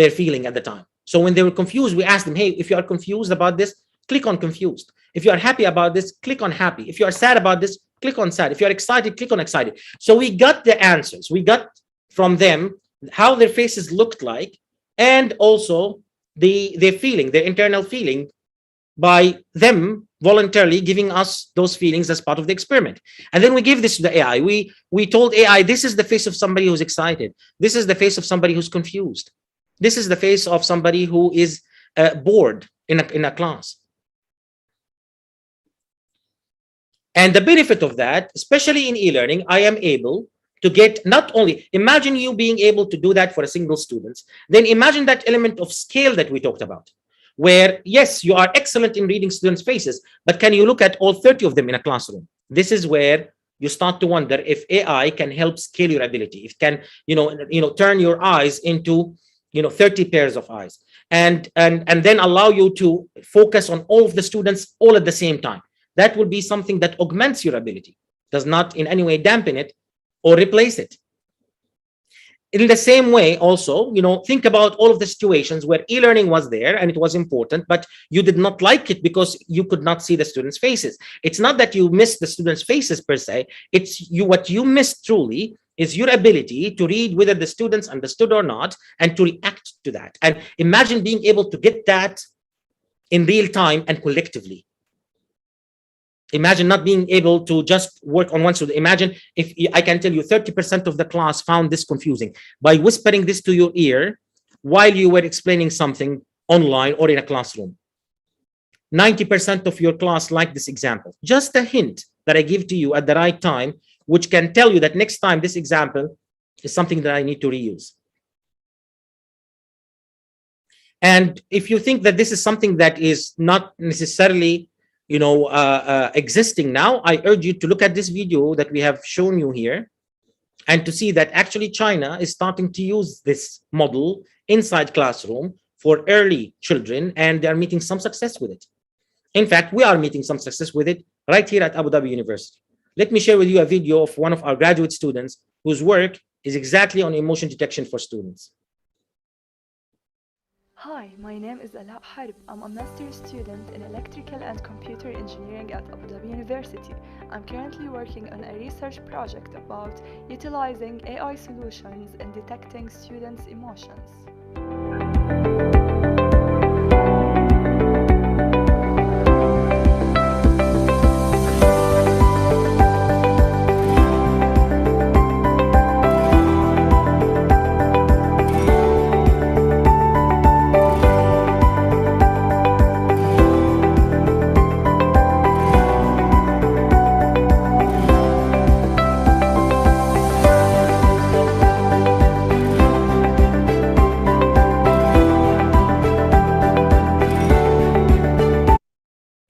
feeling at the time. So when they were confused, we asked them, hey, if you are confused about this, click on confused. If you are happy about this, click on happy. If you are sad about this, click on sad. If you are excited, click on excited. So we got the answers. We got from them how their faces looked like, and also their feeling, their internal feeling, by them voluntarily giving us those feelings as part of the experiment. And then we give this to the AI. We told AI, this is the face of somebody who's excited. This is the face of somebody who's confused. This is the face of somebody who is bored in a class. And the benefit of that, especially in e-learning, I am able to get not only, imagine you being able to do that for a single student, then imagine that element of scale that we talked about, where, yes, you are excellent in reading students' faces, but can you look at all 30 of them in a classroom? This is where you start to wonder if AI can help scale your ability. It can, turn your eyes into, 30 pairs of eyes, and then allow you to focus on all of the students all at the same time. That will be something that augments your ability, does not in any way dampen it or replace it. In the same way, also, think about all of the situations where e-learning was there and it was important, but you did not like it because you could not see the students' faces. It's not that you missed the students' faces per se. It's what you missed truly is your ability to read whether the students understood or not, and to react to that. And imagine being able to get that in real time and collectively. Imagine not being able to just work on one student. Imagine if I can tell you 30% of the class found this confusing. By whispering this to your ear while you were explaining something online or in a classroom, 90% of your class liked this example. Just a hint that I give to you at the right time, which can tell you that next time this example is something that I need to reuse. And if you think that this is something that is not necessarily existing now, I urge you to look at this video that we have shown you here, and to see that actually China is starting to use this model inside classroom for early children, and they are meeting some success with it. In fact, we are meeting some success with it right here at Abu Dhabi University. Let me share with you a video of one of our graduate students whose work is exactly on emotion detection for students. Hi, my name is Alaa Harb. I'm a master's student in electrical and computer engineering at Abu Dhabi University. I'm currently working on a research project about utilizing AI solutions in detecting students' emotions.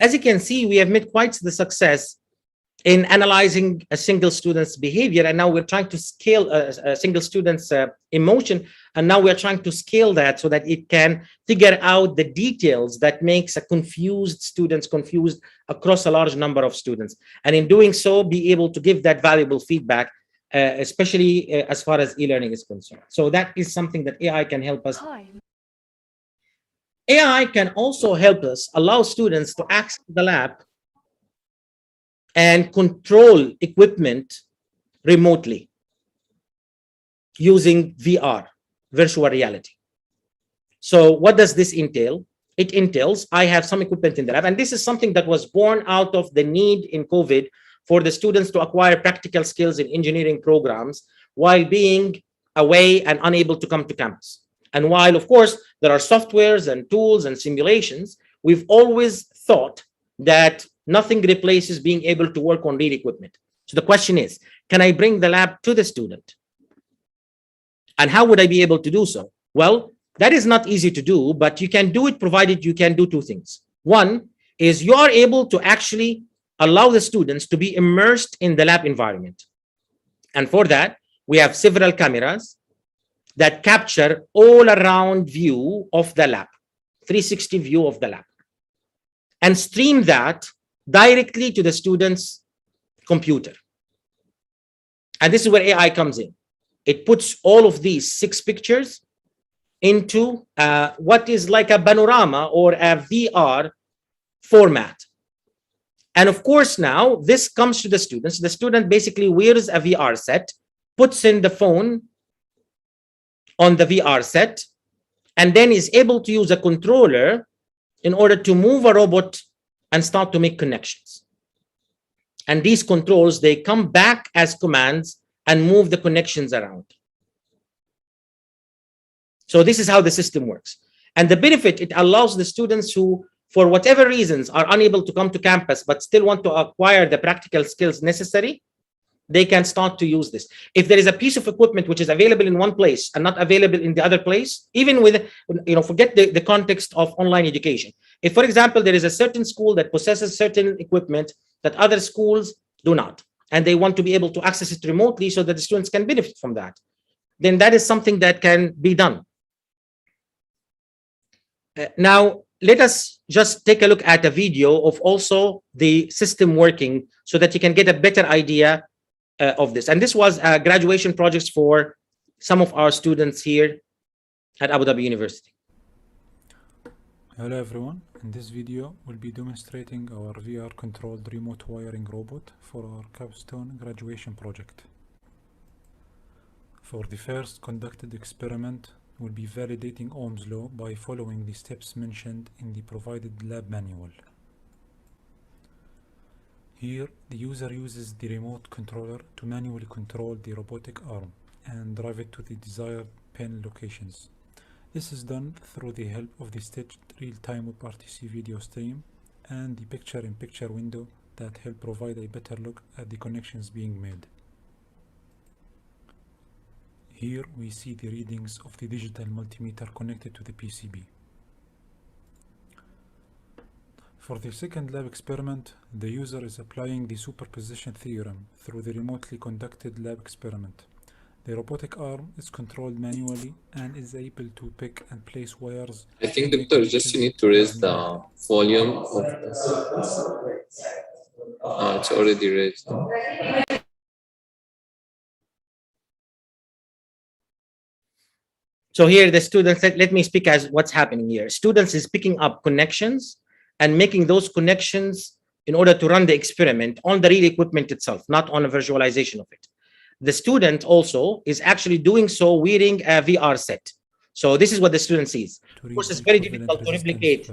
As you can see, we have made quite the success in analyzing a single student's behavior, and now we're trying to scale a single student's emotion, and now we're trying to scale that so that it can figure out the details that makes a confused students confused across a large number of students, and in doing so be able to give that valuable feedback, especially as far as e-learning is concerned. So that is something that AI can help us. Hi. AI can also help us allow students to access the lab and control equipment remotely using VR, virtual reality. So what does this entail? It entails, I have some equipment in the lab, and this is something that was born out of the need in COVID for the students to acquire practical skills in engineering programs while being away and unable to come to campus. And while, of course, there are softwares and tools and simulations, we've always thought that nothing replaces being able to work on real equipment. So the question is, can I bring the lab to the student? And how would I be able to do so? Well, that is not easy to do, but you can do it provided you can do two things. One is you are able to actually allow the students to be immersed in the lab environment. And for that, we have several cameras that capture all around view of the lab, 360 view of the lab, and stream that directly to the student's computer. And this is where AI comes in. It puts all of these 6 pictures into what is like a panorama or a VR format. And of course, now this comes to the students. The student basically wears a VR set, puts in the phone on the VR set, and then is able to use a controller in order to move a robot and start to make connections. And these controls, they come back as commands and move the connections around. So this is how the system works. And the benefit, it allows the students who, for whatever reasons, are unable to come to campus, but still want to acquire the practical skills necessary, they can start to use this. If there is a piece of equipment which is available in one place and not available in the other place, even with, forget the context of online education. If, for example, there is a certain school that possesses certain equipment that other schools do not, and they want to be able to access it remotely so that the students can benefit from that, then that is something that can be done. Now, let us just take a look at a video of also the system working so that you can get a better idea of this. And this was graduation projects for some of our students here at Abu Dhabi University. Hello everyone, in this video we'll be demonstrating our VR controlled remote wiring robot for our capstone graduation project. For the first conducted experiment, we'll be validating Ohm's law by following the steps mentioned in the provided lab manual. Here, the user uses the remote controller to manually control the robotic arm and drive it to the desired pin locations. This is done through the help of the staged real-time WebRTC video stream and the picture-in-picture window that help provide a better look at the connections being made. Here we see the readings of the digital multimeter connected to the PCB. For the second lab experiment, the user is applying the superposition theorem through the remotely conducted lab experiment. The robotic arm is controlled manually and is able to pick and place wires. I think, Doctor, just you need to raise the volume of it's already raised. So here the students, let me speak as what's happening here. Students is picking up connections and making those connections in order to run the experiment on the real equipment itself, not on a visualization of it. The student also is actually doing so wearing a VR set. So this is what the student sees. Of course, it's very difficult to replicate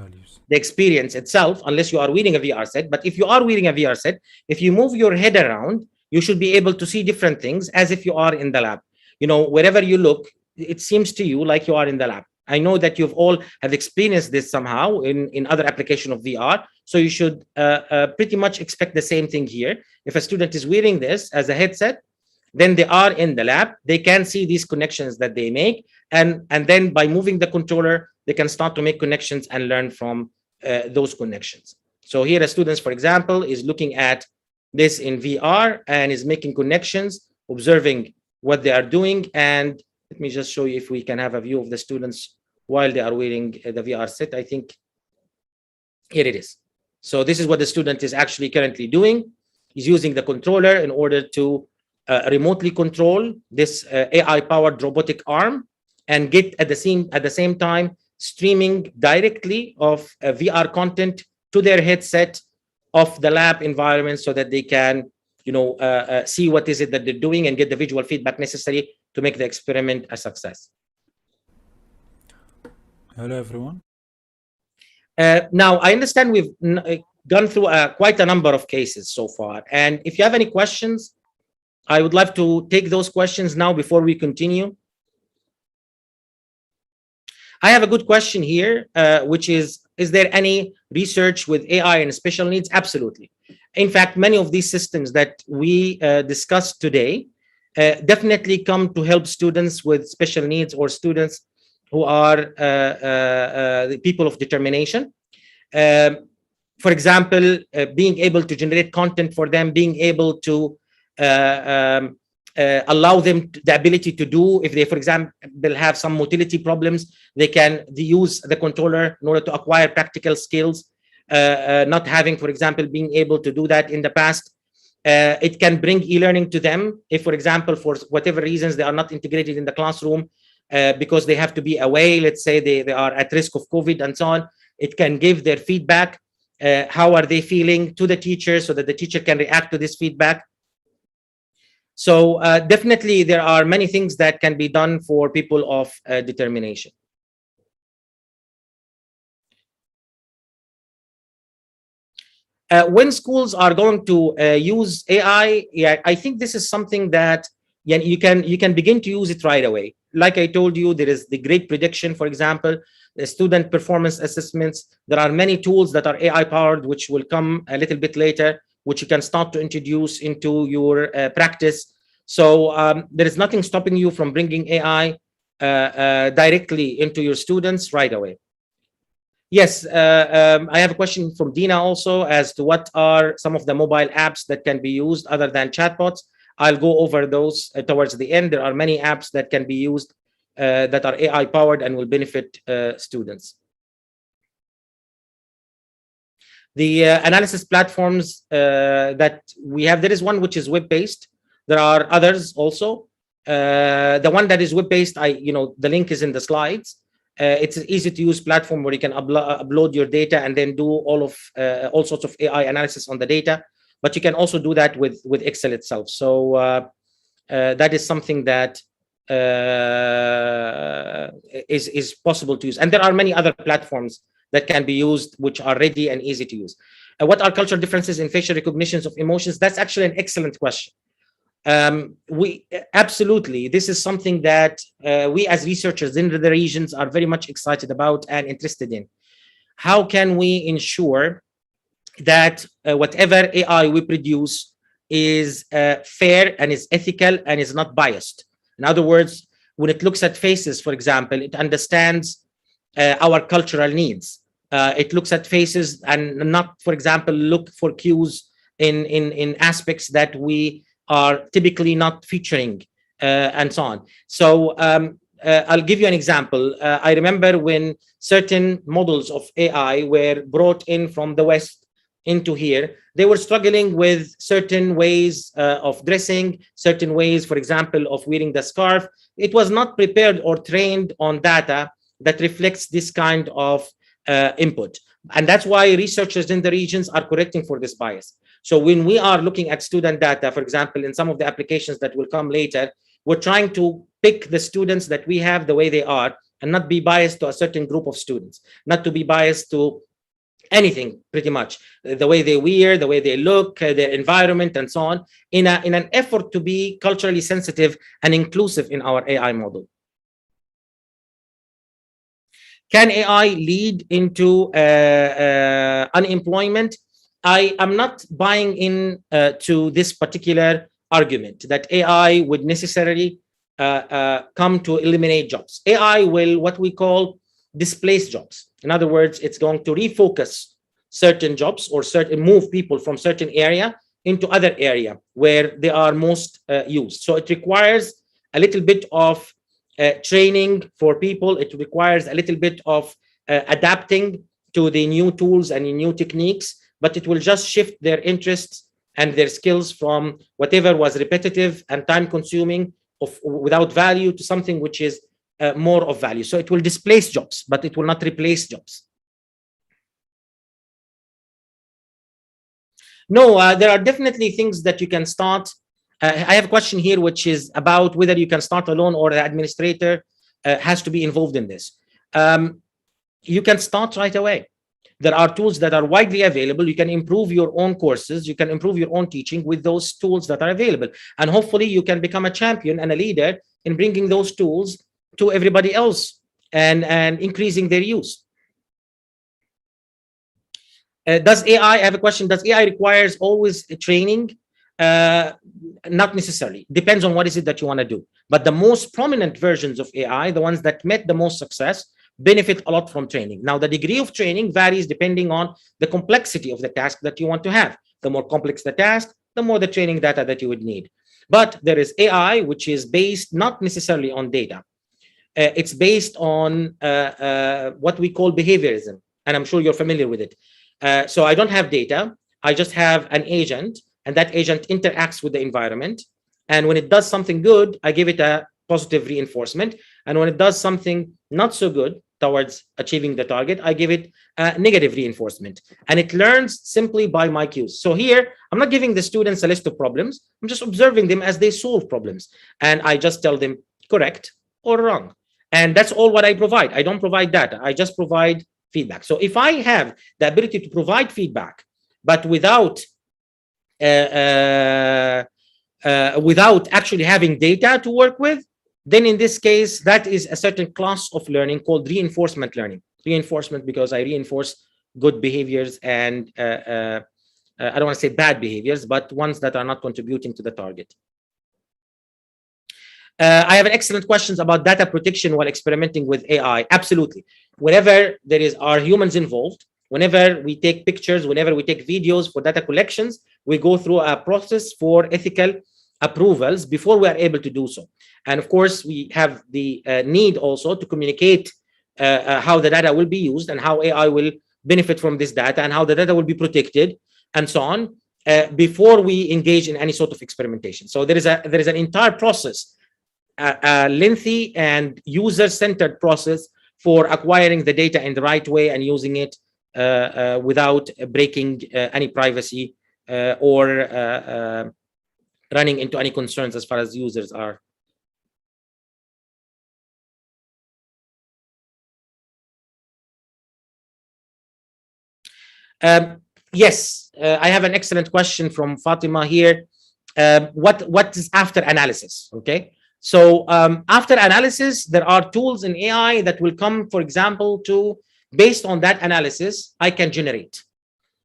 the experience itself unless you are wearing a VR set. But if you are wearing a VR set, if you move your head around, you should be able to see different things as if you are in the lab. Wherever you look, it seems to you like you are in the lab. I know that you've all have experienced this somehow in other application of VR. So you should pretty much expect the same thing here. If a student is wearing this as a headset, then they are in the lab. They can see these connections that they make. And then by moving the controller, they can start to make connections and learn from those connections. So here a student, for example, is looking at this in VR and is making connections, observing what they are doing. And let me just show you if we can have a view of the students while they are wearing the VR set. I think here it is. So this is what the student is actually currently doing. He's using the controller in order to remotely control this AI-powered robotic arm and get at the same time streaming directly of VR content to their headset of the lab environment, so that they can, see what is it that they're doing and get the visual feedback necessary to make the experiment a success. Hello, everyone. Now, I understand we've gone through quite a number of cases so far. And if you have any questions, I would love to take those questions now before we continue. I have a good question here, which is there any research with AI and special needs? Absolutely. In fact, many of these systems that we discussed today definitely come to help students with special needs or students who are the people of determination. For example, being able to generate content for them, being able to allow them the ability to do, if they, for example, have some motility problems, they use the controller in order to acquire practical skills, not having, for example, being able to do that in the past. It can bring e-learning to them if, for example, for whatever reasons they are not integrated in the classroom because they have to be away, let's say they are at risk of COVID and so on. It can give their feedback, how are they feeling, to the teacher, so that the teacher can react to this feedback. So definitely there are many things that can be done for people of determination. When schools are going to use AI, I think this is something that you can begin to use it right away. Like I told you, there is the grade prediction, for example, the student performance assessments. There are many tools that are AI powered, which will come a little bit later, which you can start to introduce into your practice. So there is nothing stopping you from bringing AI directly into your students right away. Yes, I have a question from Dina also as to what are some of the mobile apps that can be used other than chatbots. I'll go over those towards the end. There are many apps that can be used that are AI powered and will benefit students. The analysis platforms that we have, there is one which is web-based. There are others also. The one that is web-based, the link is in the slides. It's an easy-to-use platform where you can upload your data and then do all sorts of AI analysis on the data. But you can also do that with Excel itself. So that is something that is possible to use. And there are many other platforms that can be used, which are ready and easy to use. What are cultural differences in facial recognitions of emotions? That's actually an excellent question. Absolutely, this is something that we as researchers in the regions are very much excited about and interested in. How can we ensure that whatever AI we produce is fair and is ethical and is not biased? In other words, when it looks at faces, for example, it understands our cultural needs. It looks at faces and not, for example, look for cues in aspects that we are typically not featuring and so on. So I'll give you an example. I remember when certain models of AI were brought in from the West into here, they were struggling with certain ways of dressing, certain ways, for example, of wearing the scarf. It was not prepared or trained on data that reflects this kind of input. And that's why researchers in the regions are correcting for this bias. So when we are looking at student data, for example, in some of the applications that will come later, we're trying to pick the students that we have the way they are and not be biased to a certain group of students, not to be biased to anything, pretty much. The way they wear, the way they look, their environment, and so on, in an effort to be culturally sensitive and inclusive in our AI model. Can AI lead into unemployment? I am not buying in to this particular argument that AI would necessarily come to eliminate jobs. AI will, what we call, displace jobs. In other words, it's going to refocus certain jobs or move people from certain area into other area where they are most used. So it requires a little bit of training for people. It requires a little bit of adapting to the new tools and new techniques, but it will just shift their interests and their skills from whatever was repetitive and time consuming without value to something which is more of value. So it will displace jobs, but it will not replace jobs. No, there are definitely things that you can start. I have a question here, which is about whether you can start alone or the administrator has to be involved in this. You can start right away. There are tools that are widely available. You can improve your own courses. You can improve your own teaching with those tools that are available. And hopefully you can become a champion and a leader in bringing those tools to everybody else and increasing their use. Does AI, I have a question, does AI requires always training? Not necessarily. Depends on what is it that you want to do. But the most prominent versions of AI, the ones that met the most success, benefit a lot from training. Now, the degree of training varies depending on the complexity of the task that you want to have. The more complex the task, the more the training data that you would need. But there is AI, which is based not necessarily on data. It's based on what we call behaviorism. And I'm sure you're familiar with it. So I don't have data. I just have an agent, and that agent interacts with the environment. And when it does something good, I give it a positive reinforcement. And when it does something not so good towards achieving the target, I give it a negative reinforcement. And it learns simply by my cues. So here, I'm not giving the students a list of problems. I'm just observing them as they solve problems. And I just tell them correct or wrong. And that's all what I provide. I don't provide data. I just provide feedback. So if I have the ability to provide feedback, but without actually having data to work with, then in this case, that is a certain class of learning called reinforcement learning. Reinforcement because I reinforce good behaviors and I don't want to say bad behaviors, but ones that are not contributing to the target. I have an excellent questions about data protection while experimenting with AI. Absolutely. Whenever there are humans involved, whenever we take pictures, whenever we take videos for data collections, we go through a process for ethical approvals before we are able to do so. And of course, we have the need also to communicate how the data will be used and how AI will benefit from this data and how the data will be protected and so on before we engage in any sort of experimentation. So there is an entire process, a lengthy and user-centered process for acquiring the data in the right way and using it without breaking any privacy or running into any concerns as far as users are. Yes, I have an excellent question from Fatima here. What is after analysis? Okay. So after analysis, there are tools in AI that will come, for example, based on that analysis, I can generate.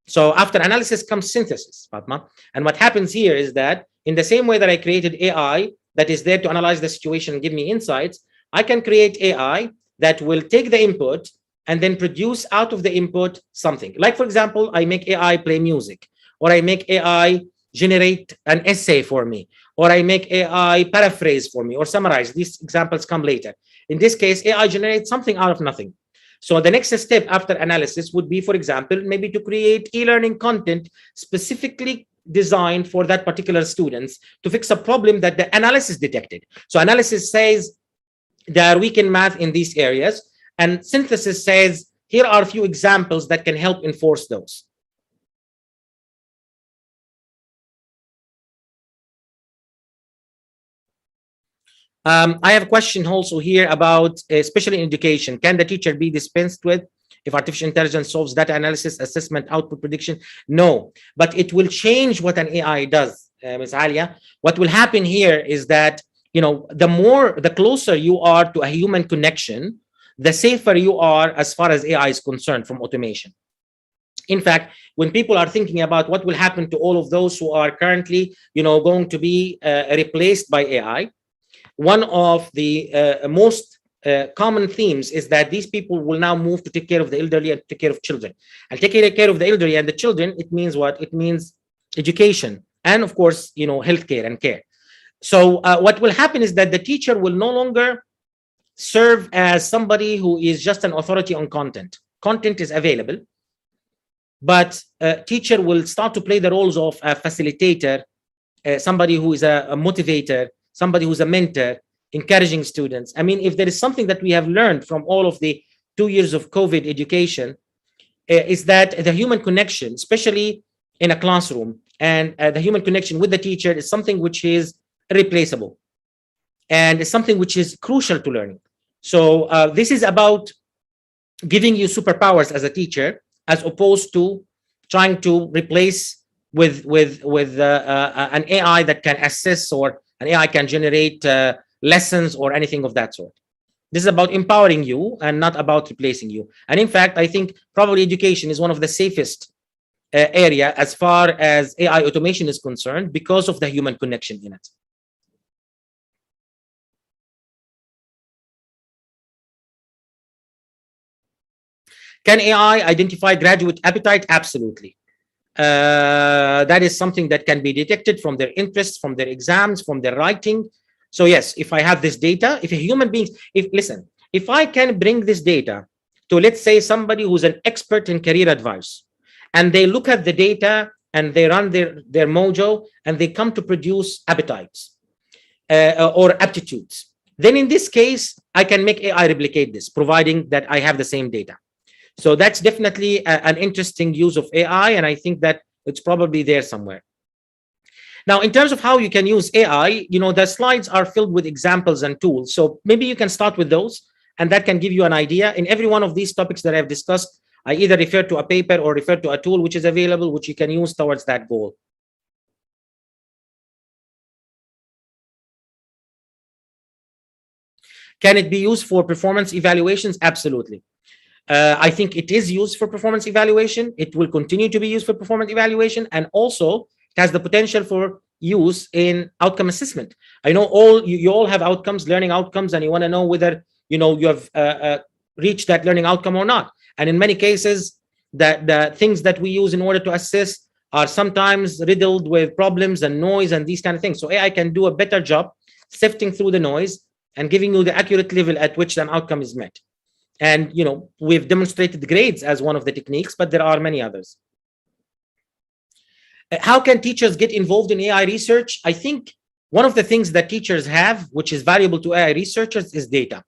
So after analysis comes synthesis, Fatma. And what happens here is that in the same way that I created AI that is there to analyze the situation and give me insights, I can create AI that will take the input and then produce out of the input something. Like, for example, I make AI play music, or I make AI generate an essay for me, or I make AI paraphrase for me or summarize. These examples come later. In this case, AI generates something out of nothing. So the next step after analysis would be, for example, maybe to create e-learning content specifically designed for that particular students to fix a problem that the analysis detected. So analysis says they are weak in math in these areas, and synthesis says, here are a few examples that can help enforce those. I have a question also here about, especially in education, can the teacher be dispensed with if artificial intelligence solves data analysis, assessment, output prediction? No, but it will change what an AI does, Ms. Alia. What will happen here is that, the closer you are to a human connection, the safer you are as far as AI is concerned from automation. In fact, when people are thinking about what will happen to all of those who are currently, going to be replaced by AI, one of the most common themes is that these people will now move to take care of the elderly and take care of children. And taking care of the elderly and the children, it means what? It means education and, of course, healthcare and care. So what will happen is that the teacher will no longer serve as somebody who is just an authority on content. Content is available, but a teacher will start to play the roles of a facilitator, somebody who is a motivator, somebody who's a mentor, encouraging students. I mean, if there is something that we have learned from all of the 2 years of COVID education, is that the human connection, especially in a classroom, and the human connection with the teacher is something which is irreplaceable. And it's something which is crucial to learning. So this is about giving you superpowers as a teacher, as opposed to trying to replace with an AI that can assess, or an AI can generate lessons or anything of that sort. This is about empowering you and not about replacing you. And in fact, I think probably education is one of the safest area as far as AI automation is concerned, because of the human connection in it. Can AI identify graduate appetite? Absolutely. That is something that can be detected from their interests, from their exams, from their writing. So yes, if I have this data, if a human being, if I can bring this data to, let's say, somebody who's an expert in career advice, and they look at the data and they run their mojo and they come to produce appetites or aptitudes, then in this case, I can make AI replicate this, providing that I have the same data. So that's definitely an interesting use of AI, and I think that it's probably there somewhere. Now, in terms of how you can use AI, the slides are filled with examples and tools. So maybe you can start with those, and that can give you an idea. In every one of these topics that I've discussed, I either refer to a paper or refer to a tool which is available, which you can use towards that goal. Can it be used for performance evaluations? Absolutely. I think it is used for performance evaluation. It will continue to be used for performance evaluation, and also it has the potential for use in outcome assessment. I know you all have outcomes, learning outcomes, and you want to know whether you have reached that learning outcome or not. And in many cases, the things that we use in order to assess are sometimes riddled with problems and noise and these kind of things. So AI can do a better job sifting through the noise and giving you the accurate level at which an outcome is met. And we've demonstrated grades as one of the techniques, but there are many others. How can teachers get involved in AI research? I think one of the things that teachers have, which is valuable to AI researchers, is data.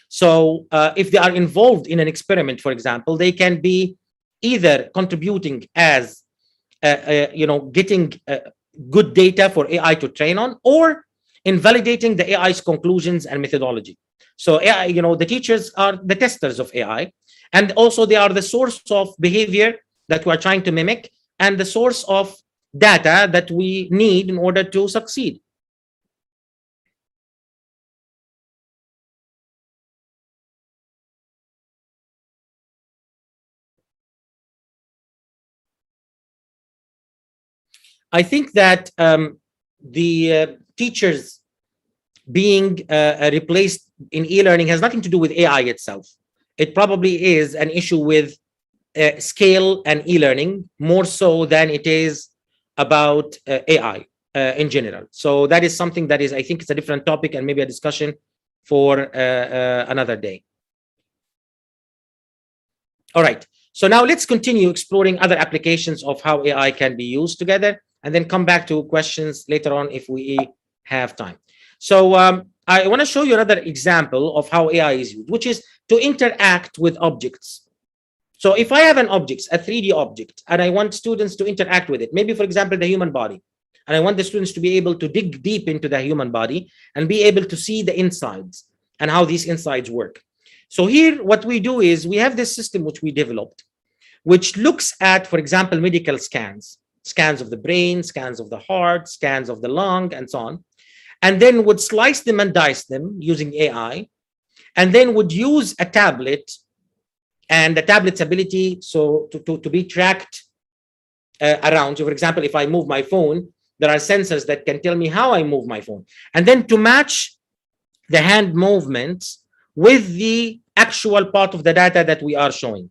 So if they are involved in an experiment, for example, they can be either contributing as getting good data for AI to train on, or invalidating the AI's conclusions and methodology. So AI, the teachers are the testers of AI, and also they are the source of behavior that we are trying to mimic, and the source of data that we need in order to succeed. I think that the teachers being replaced in e-learning has nothing to do with AI itself. It probably is an issue with scale and e-learning, more so than it is about AI in general. So that is something that is, I think it's a different topic and maybe a discussion for another day. All right. So now let's continue exploring other applications of how AI can be used together, and then come back to questions later on if we have time. So I want to show you another example of how AI is used, which is to interact with objects. So if I have an object, a 3D object, and I want students to interact with it, maybe, for example, the human body, and I want the students to be able to dig deep into the human body and be able to see the insides and how these insides work. So here, what we do is we have this system which we developed, which looks at, for example, medical scans of the brain, scans of the heart, scans of the lung, and so on, and then would slice them and dice them using AI, and then would use a tablet and the tablet's ability to be tracked around. So, for example, if I move my phone, there are sensors that can tell me how I move my phone. And then to match the hand movements with the actual part of the data that we are showing.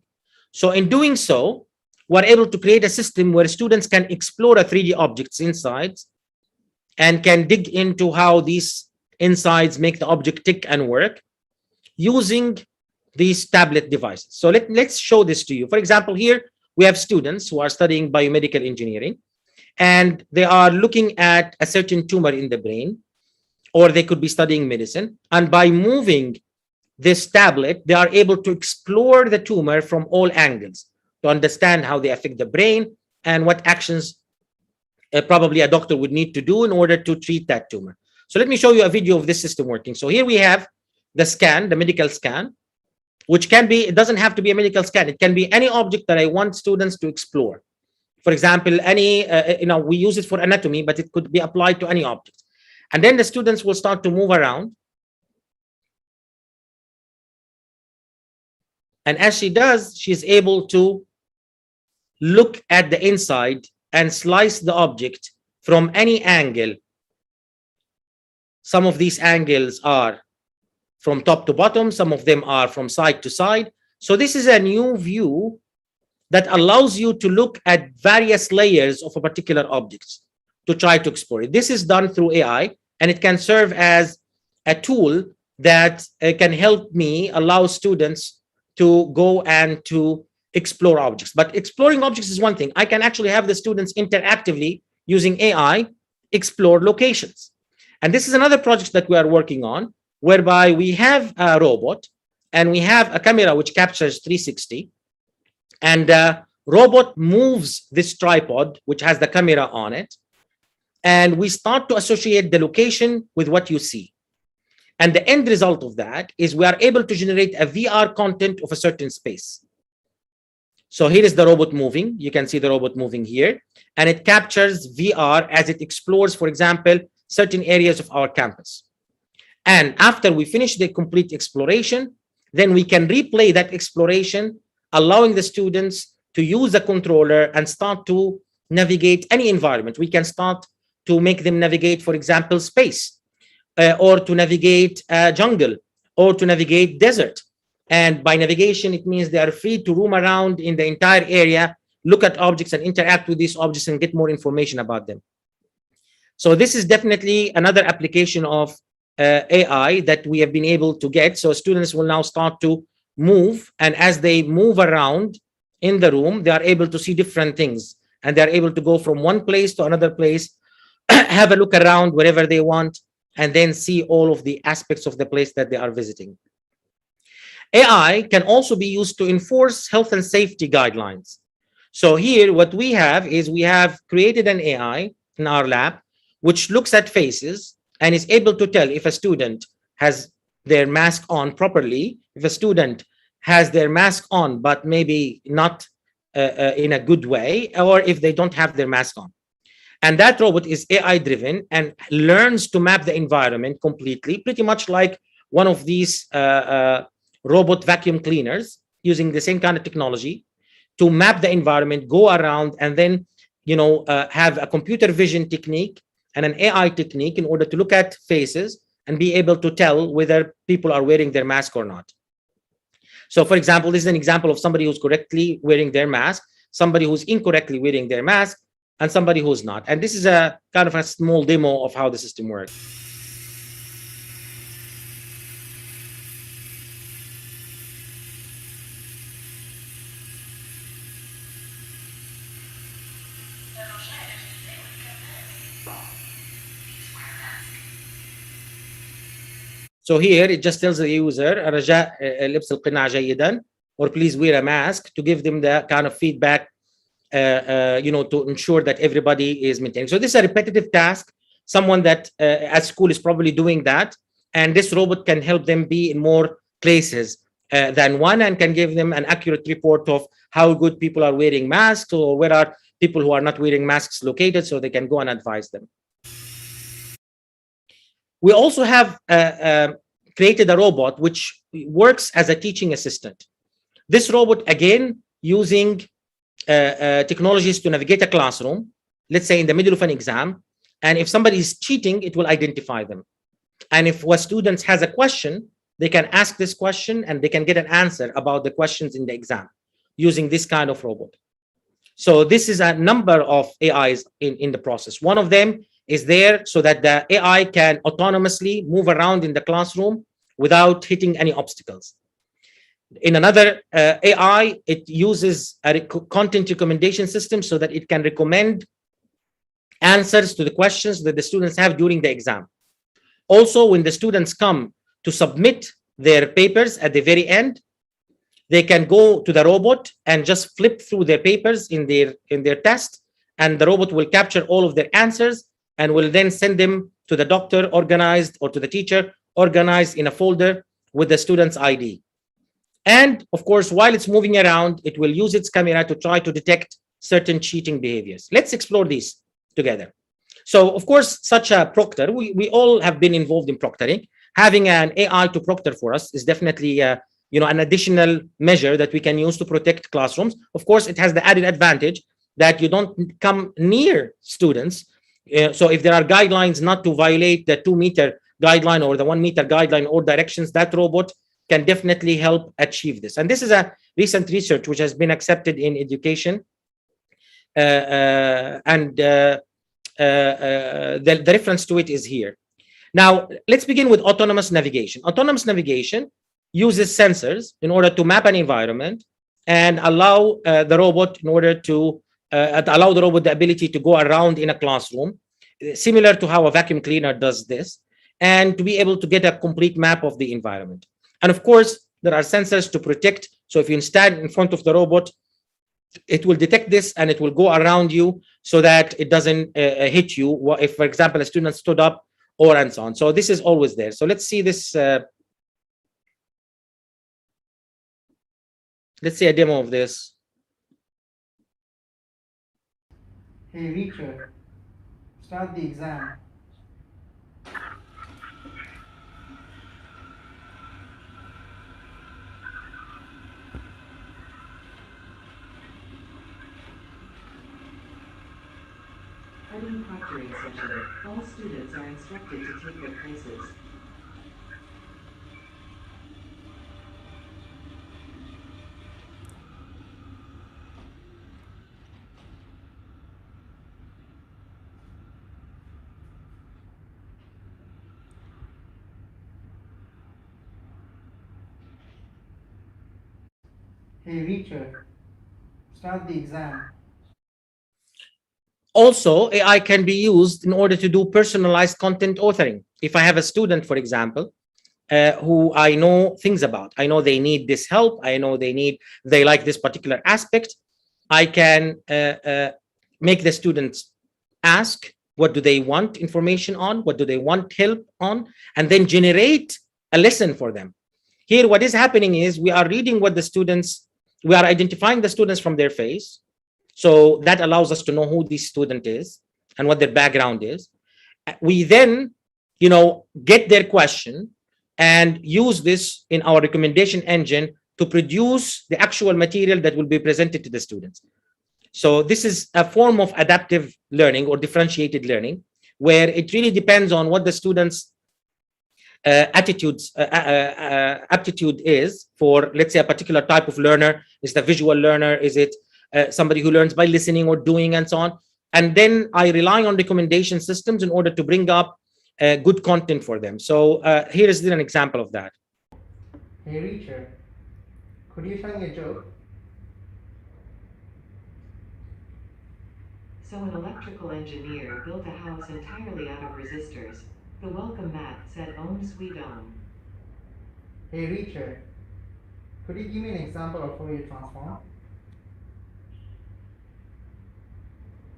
So in doing so, we're able to create a system where students can explore a 3D objects inside and can dig into how these insides make the object tick and work using these tablet devices. So let's show this to you. For example, here we have students who are studying biomedical engineering, and they are looking at a certain tumor in the brain, or they could be studying medicine. And by moving this tablet, they are able to explore the tumor from all angles to understand how they affect the brain and what actions probably a doctor would need to do in order to treat that tumor. So let me show you a video of this system working. So here we have the scan, the medical scan, which can be, it doesn't have to be a medical scan. It can be any object that I want students to explore. For example, any, we use it for anatomy, but it could be applied to any object. And then the students will start to move around. And as she does, she's able to look at the inside and slice the object from any angle. Some of these angles are from top to bottom, some of them are from side to side. So this is a new view that allows you to look at various layers of a particular object to try to explore it. This is done through AI, and it can serve as a tool that can help me allow students to go and to explore objects. But exploring objects is one thing. I can actually have the students interactively using AI explore locations. And this is another project that we are working on, whereby we have a robot and we have a camera which captures 360, and the robot moves this tripod which has the camera on it, and we start to associate the location with what you see. And the end result of that is we are able to generate a VR content of a certain space. So here is the robot moving. You can see the robot moving here, and it captures VR as it explores, for example, certain areas of our campus. And after we finish the complete exploration, then we can replay that exploration, allowing the students to use the controller and start to navigate any environment. We can start to make them navigate, for example, space, or to navigate jungle, or to navigate desert. And by navigation, it means they are free to roam around in the entire area, look at objects and interact with these objects and get more information about them. So this is definitely another application of AI that we have been able to get. So students will now start to move, and as they move around in the room, they are able to see different things, and they're able to go from one place to another place, have a look around wherever they want, and then see all of the aspects of the place that they are visiting. AI can also be used to enforce health and safety guidelines. So here, what we have is we have created an AI in our lab, which looks at faces and is able to tell if a student has their mask on properly, if a student has their mask on, but maybe not in a good way, or if they don't have their mask on. And that robot is AI driven and learns to map the environment completely, pretty much like one of these robot vacuum cleaners, using the same kind of technology to map the environment, go around, and then have a computer vision technique and an AI technique in order to look at faces and be able to tell whether people are wearing their mask or not. So for example, this is an example of somebody who's correctly wearing their mask, somebody who's incorrectly wearing their mask, and somebody who's not. And this is a kind of a small demo of how the system works. So here it just tells the user رجاء لبس القناع جيدا, or please wear a mask, to give them the kind of feedback to ensure that everybody is maintaining. So this is a repetitive task. Someone that at school is probably doing that, and this robot can help them be in more places than one, and can give them an accurate report of how good people are wearing masks, or where are people who are not wearing masks located, so they can go and advise them. We also have created a robot which works as a teaching assistant. This robot, again, using technologies to navigate a classroom, let's say in the middle of an exam, and if somebody is cheating, it will identify them. And if a student has a question, they can ask this question and they can get an answer about the questions in the exam using this kind of robot. So this is a number of AIs in the process. One of them is there so that the AI can autonomously move around in the classroom without hitting any obstacles. In another AI, it uses a content recommendation system so that it can recommend answers to the questions that the students have during the exam. Also, when the students come to submit their papers at the very end, they can go to the robot and just flip through their papers in their test, and the robot will capture all of their answers and will then send them to the doctor organized, or to the teacher organized in a folder with the student's ID. And of course, while it's moving around, it will use its camera to try to detect certain cheating behaviors. Let's explore these together. So of course, such a proctor, we all have been involved in proctoring. Having an AI to proctor for us is definitely an additional measure that we can use to protect classrooms. Of course, it has the added advantage that you don't come near students. So if there are guidelines not to violate the 2-meter guideline or the 1-meter guideline or directions, that robot can definitely help achieve this. And this is a recent research which has been accepted in education. The reference to it is here. Now, let's begin with autonomous navigation. Autonomous navigation uses sensors in order to map an environment and allow the robot the ability to go around in a classroom, similar to how a vacuum cleaner does this, and to be able to get a complete map of the environment. And of course, there are sensors to protect. So if you stand in front of the robot, it will detect this and it will go around you so that it doesn't hit you if, for example, a student stood up and so on. So this is always there. So let's see this. Let's see a demo of this. Hey Richard, start the exam. Heading proctoring session. All students are instructed to take their places. Hey Richard, start the exam. Also, AI can be used in order to do personalized content authoring. If I have a student, for example, who I know things about, I know they need this help, I know they like this particular aspect, I can make the students ask, what do they want information on, what do they want help on, and then generate a lesson for them. Here, what is happening is we are reading what the students, we are identifying the students from their face. So that allows us to know who this student is and what their background is. We then, get their question and use this in our recommendation engine to produce the actual material that will be presented to the students. So this is a form of adaptive learning or differentiated learning, where it really depends on what the students' aptitude is for, let's say, a particular type of learner. Is it a visual learner? Is it somebody who learns by listening or doing and so on? And then I rely on recommendation systems in order to bring up good content for them. So here is an example of that. Hey Richard, could you tell me a joke? So an electrical engineer built a house entirely out of resistors. The welcome mat said "Om Sweet Om." Hey Richard, could you give me an example of Fourier transform?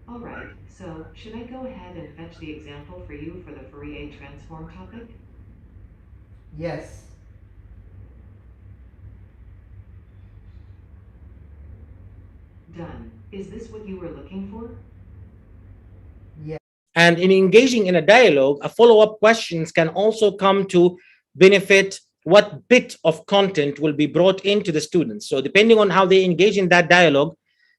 Alright, so should I go ahead and fetch the example for you for the Fourier transform topic? Yes. Done. Is this what you were looking for? And in engaging in a dialogue, a follow-up questions can also come to benefit what bit of content will be brought into the students. So depending on how they engage in that dialogue,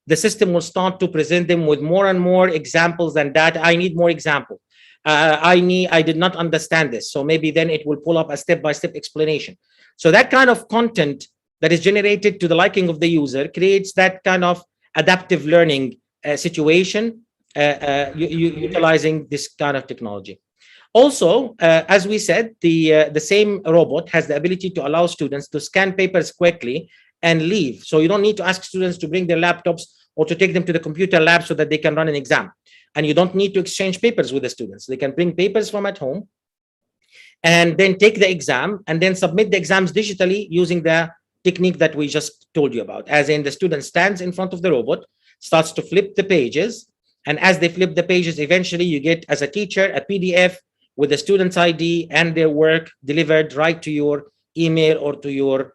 the system will start to present them with more and more examples than that. I need more example. I did not understand this. So maybe then it will pull up a step-by-step explanation. So that kind of content that is generated to the liking of the user creates that kind of adaptive learning situation utilizing this kind of technology. Also, as we said, the same robot has the ability to allow students to scan papers quickly and leave. So you don't need to ask students to bring their laptops or to take them to the computer lab so that they can run an exam. And you don't need to exchange papers with the students. They can bring papers from at home and then take the exam and then submit the exams digitally using the technique that we just told you about. As in, the student stands in front of the robot, starts to flip the pages. And as they flip the pages, eventually you get, as a teacher, a PDF with the student's ID and their work delivered right to your email or to your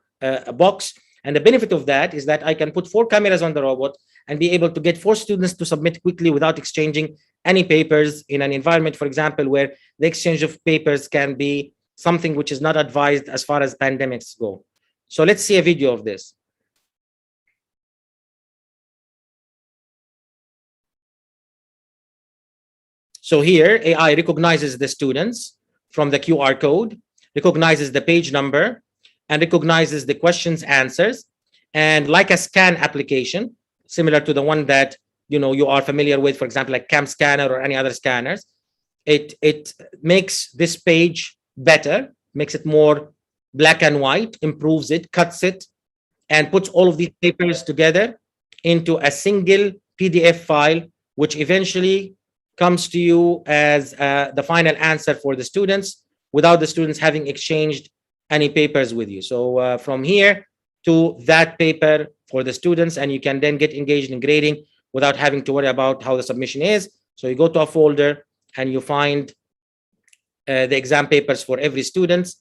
box. And the benefit of that is that I can put 4 cameras on the robot and be able to get 4 students to submit quickly without exchanging any papers in an environment, for example, where the exchange of papers can be something which is not advised as far as pandemics go. So let's see a video of this. So here, AI recognizes the students from the QR code, recognizes the page number, and recognizes the questions answers. And like a scan application, similar to the one that you are familiar with, for example, like Cam Scanner or any other scanners, it makes this page better, makes it more black and white, improves it, cuts it, and puts all of these papers together into a single PDF file, which eventually comes to you as the final answer for the students without the students having exchanged any papers with you. So from here to that paper for the students, and you can then get engaged in grading without having to worry about how the submission is. So you go to a folder and you find the exam papers for every student,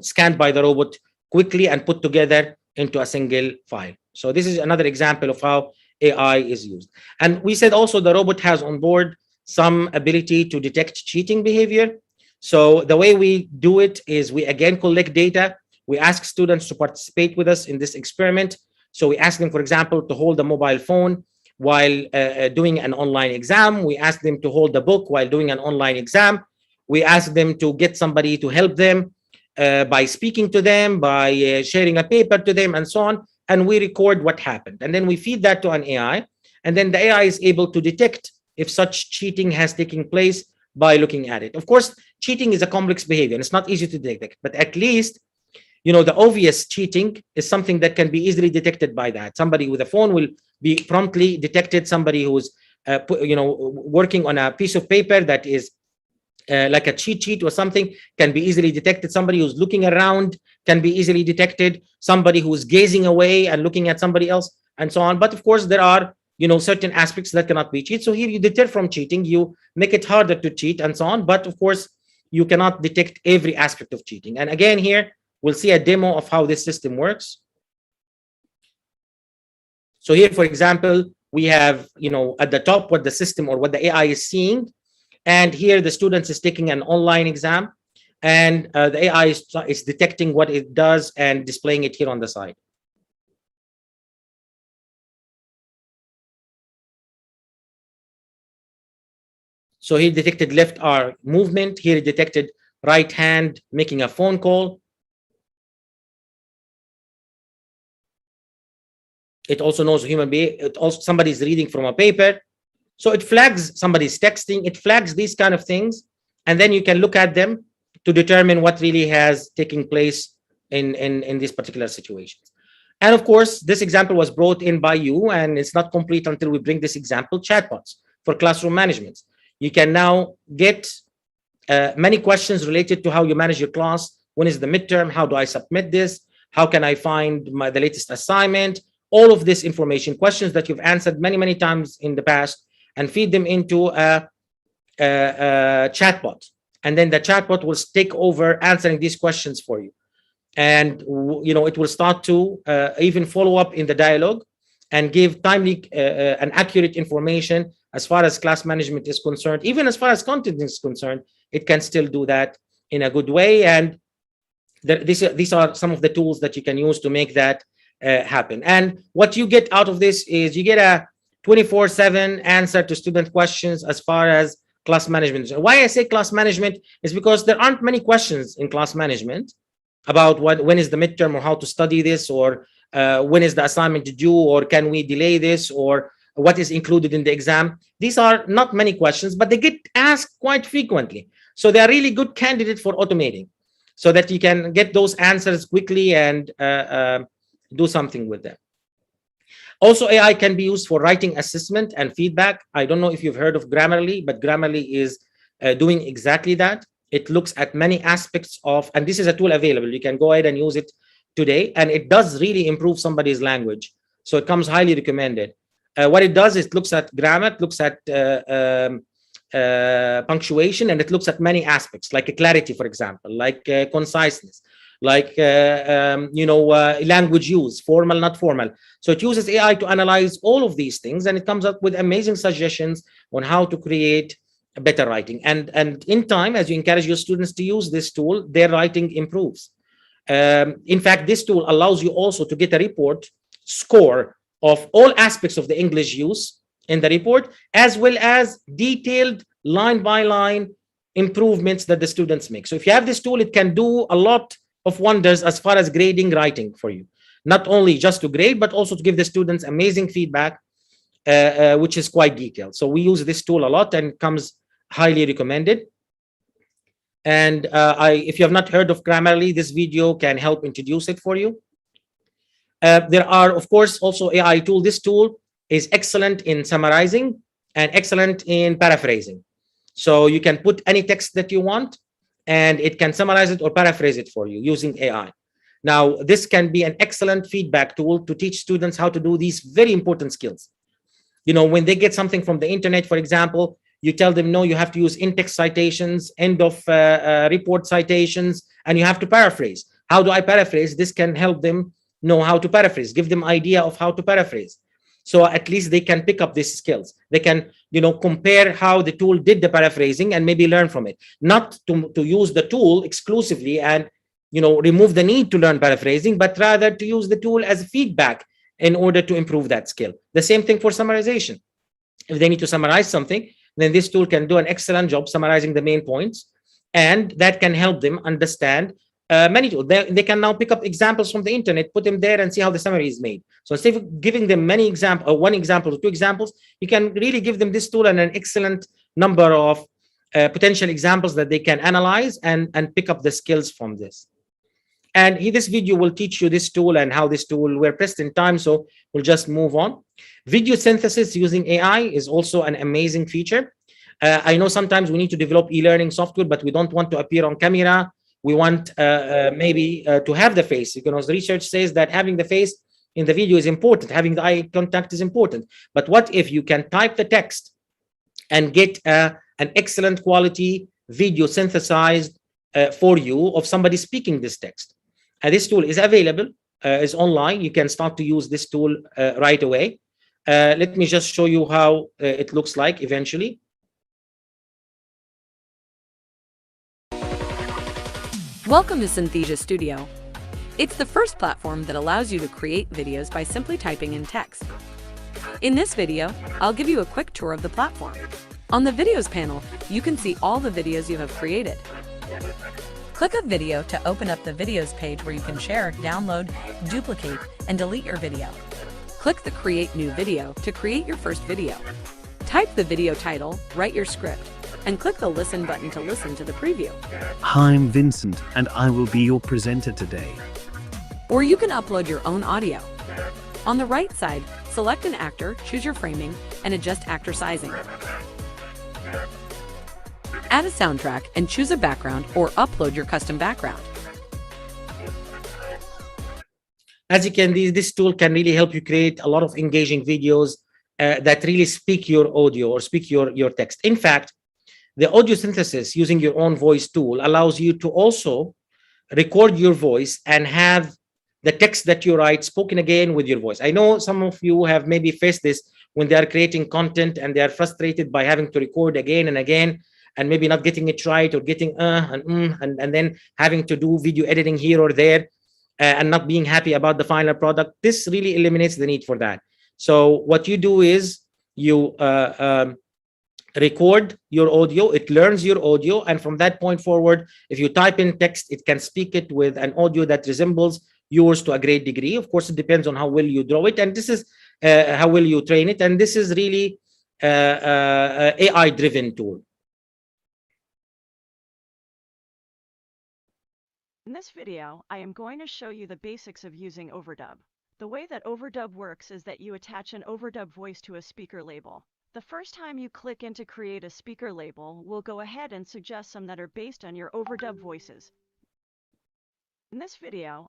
scanned by the robot quickly and put together into a single file. So this is another example of how AI is used. And we said also the robot has on board some ability to detect cheating behavior. So the way we do it is we again collect data. We ask students to participate with us in this experiment. So we ask them, for example, to hold a mobile phone while doing an online exam. We ask them to hold the book while doing an online exam. We ask them to get somebody to help them by speaking to them, by sharing a paper to them, and so on. And we record what happened. And then we feed that to an AI. And then the AI is able to detect if such cheating has taken place by looking at it. Of course, cheating is a complex behavior and it's not easy to detect, but at least, the obvious cheating is something that can be easily detected by that. Somebody with a phone will be promptly detected. Somebody who's, working on a piece of paper that is like a cheat sheet or something can be easily detected. Somebody who's looking around can be easily detected. Somebody who's gazing away and looking at somebody else, and so on. But of course, there are certain aspects that cannot be cheated. So here you deter from cheating, you make it harder to cheat, and so on. But of course, you cannot detect every aspect of cheating. And again, here we'll see a demo of how this system works. So here, for example, we have at the top what the system or what the AI is seeing. And here the student is taking an online exam, and the AI is detecting what it does and displaying it here on the side. So he detected left arm movement. Here he detected right hand making a phone call. It also knows a human being. It also somebody is reading from a paper. So it flags somebody's texting. It flags these kind of things. And then you can look at them to determine what really has taken place in these particular situations. And of course, this example was brought in by you, and it's not complete until we bring this example, chatbots for classroom management. You can now get many questions related to how you manage your class. When is the midterm? How do I submit this? How can I find the latest assignment? All of this information, questions that you've answered many, many times in the past, and feed them into a chatbot. And then the chatbot will take over answering these questions for you. And it will start to even follow up in the dialogue and give timely and accurate information as far as class management is concerned. Even as far as content is concerned, it can still do that in a good way. And these are some of the tools that you can use to make that happen. And what you get out of this is you get a 24/7 answer to student questions as far as class management. Why I say class management is because there aren't many questions in class management about when is the midterm, or how to study this, or when is the assignment due, or can we delay this, or what is included in the exam. These are not many questions, but they get asked quite frequently. So they are really good candidates for automating, so that you can get those answers quickly and do something with them. Also, AI can be used for writing assessment and feedback. I don't know if you've heard of Grammarly, but Grammarly is doing exactly that. It looks at many aspects of, and this is a tool available. You can go ahead and use it today, and it does really improve somebody's language. So it comes highly recommended. What it does is it looks at grammar, it looks at punctuation, and it looks at many aspects, like clarity, for example, like conciseness, like language use, formal, not formal. So it uses AI to analyze all of these things, and it comes up with amazing suggestions on how to create a better writing. And in time, as you encourage your students to use this tool, their writing improves. In fact, this tool allows you also to get a report score of all aspects of the English use in the report, as well as detailed line by line improvements that the students make. So if you have this tool, it can do a lot of wonders as far as grading writing for you, not only just to grade, but also to give the students amazing feedback, which is quite detailed. So we use this tool a lot, and it comes highly recommended. And if you have not heard of Grammarly, this video can help introduce it for you. There are, of course, also AI tool. This tool is excellent in summarizing and excellent in paraphrasing. So you can put any text that you want, and it can summarize it or paraphrase it for you using AI. Now, this can be an excellent feedback tool to teach students how to do these very important skills. When they get something from the internet, for example, you tell them, no, you have to use in-text citations, end of report citations, and you have to paraphrase. How do I paraphrase? This can help them know how to paraphrase, give them idea of how to paraphrase. So at least they can pick up these skills. They can, compare how the tool did the paraphrasing and maybe learn from it. Not to use the tool exclusively and, remove the need to learn paraphrasing, but rather to use the tool as feedback in order to improve that skill. The same thing for summarization. If they need to summarize something, then this tool can do an excellent job summarizing the main points, and that can help them understand many tools. They can now pick up examples from the internet, put them there, and see how the summary is made. So instead of giving them many examples, or one example or two examples, you can really give them this tool and an excellent number of potential examples that they can analyze and pick up the skills from this. And this video will teach you this tool and how this tool, we're pressed in time, so we'll just move on. Video synthesis using AI is also an amazing feature. I know sometimes we need to develop e-learning software, but we don't want to appear on camera. We want maybe to have the face. The research says that having the face in the video is important. Having the eye contact is important. But what if you can type the text and get an excellent quality video synthesized for you of somebody speaking this text? This tool is available, is online. You can start to use this tool right away. Let me just show you how it looks like eventually. Welcome to Synthesia Studio. It's the first platform that allows you to create videos by simply typing in text. In this video, I'll give you a quick tour of the platform. On the Videos panel, you can see all the videos you have created. Click a video to open up the Videos page where you can share, download, duplicate, and delete your video. Click the Create New Video to create your first video. Type the video title, write your script, and click the Listen button to listen to the preview. Hi, I'm Vincent, and I will be your presenter today. Or you can upload your own audio. On the right side, select an actor, choose your framing, and adjust actor sizing. Add a soundtrack and choose a background or upload your custom background. As you can see, this tool can really help you create a lot of engaging videos that really speak your audio or speak your text. In fact, the audio synthesis using your own voice tool allows you to also record your voice and have the text that you write spoken again with your voice. I know some of you have maybe faced this when they are creating content and they are frustrated by having to record again and again and maybe not getting it right or getting and then having to do video editing here or there and not being happy about the final product. This really eliminates the need for that. So what you do is you record your audio, it learns your audio, and from that point forward, if you type in text, it can speak it with an audio that resembles yours to a great degree. Of course, it depends on how well you draw it, and this is how well you train it, and this is really AI-driven tool. In this video, I am going to show you the basics of using Overdub. The way that Overdub works is that you attach an Overdub voice to a speaker label. The first time you click into create a speaker label, we'll go ahead and suggest some that are based on your Overdub voices. In this video,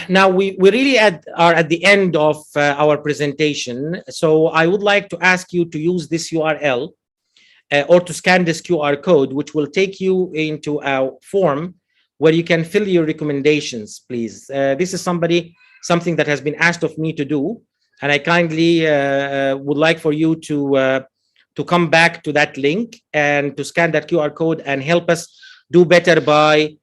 now we really are at the end of our presentation, so I would like to ask you to use this URL or to scan this QR code, which will take you into a form where you can fill your recommendations, please. This is something that has been asked of me to do, and I kindly would like for you to come back to that link and to scan that QR code and help us do better by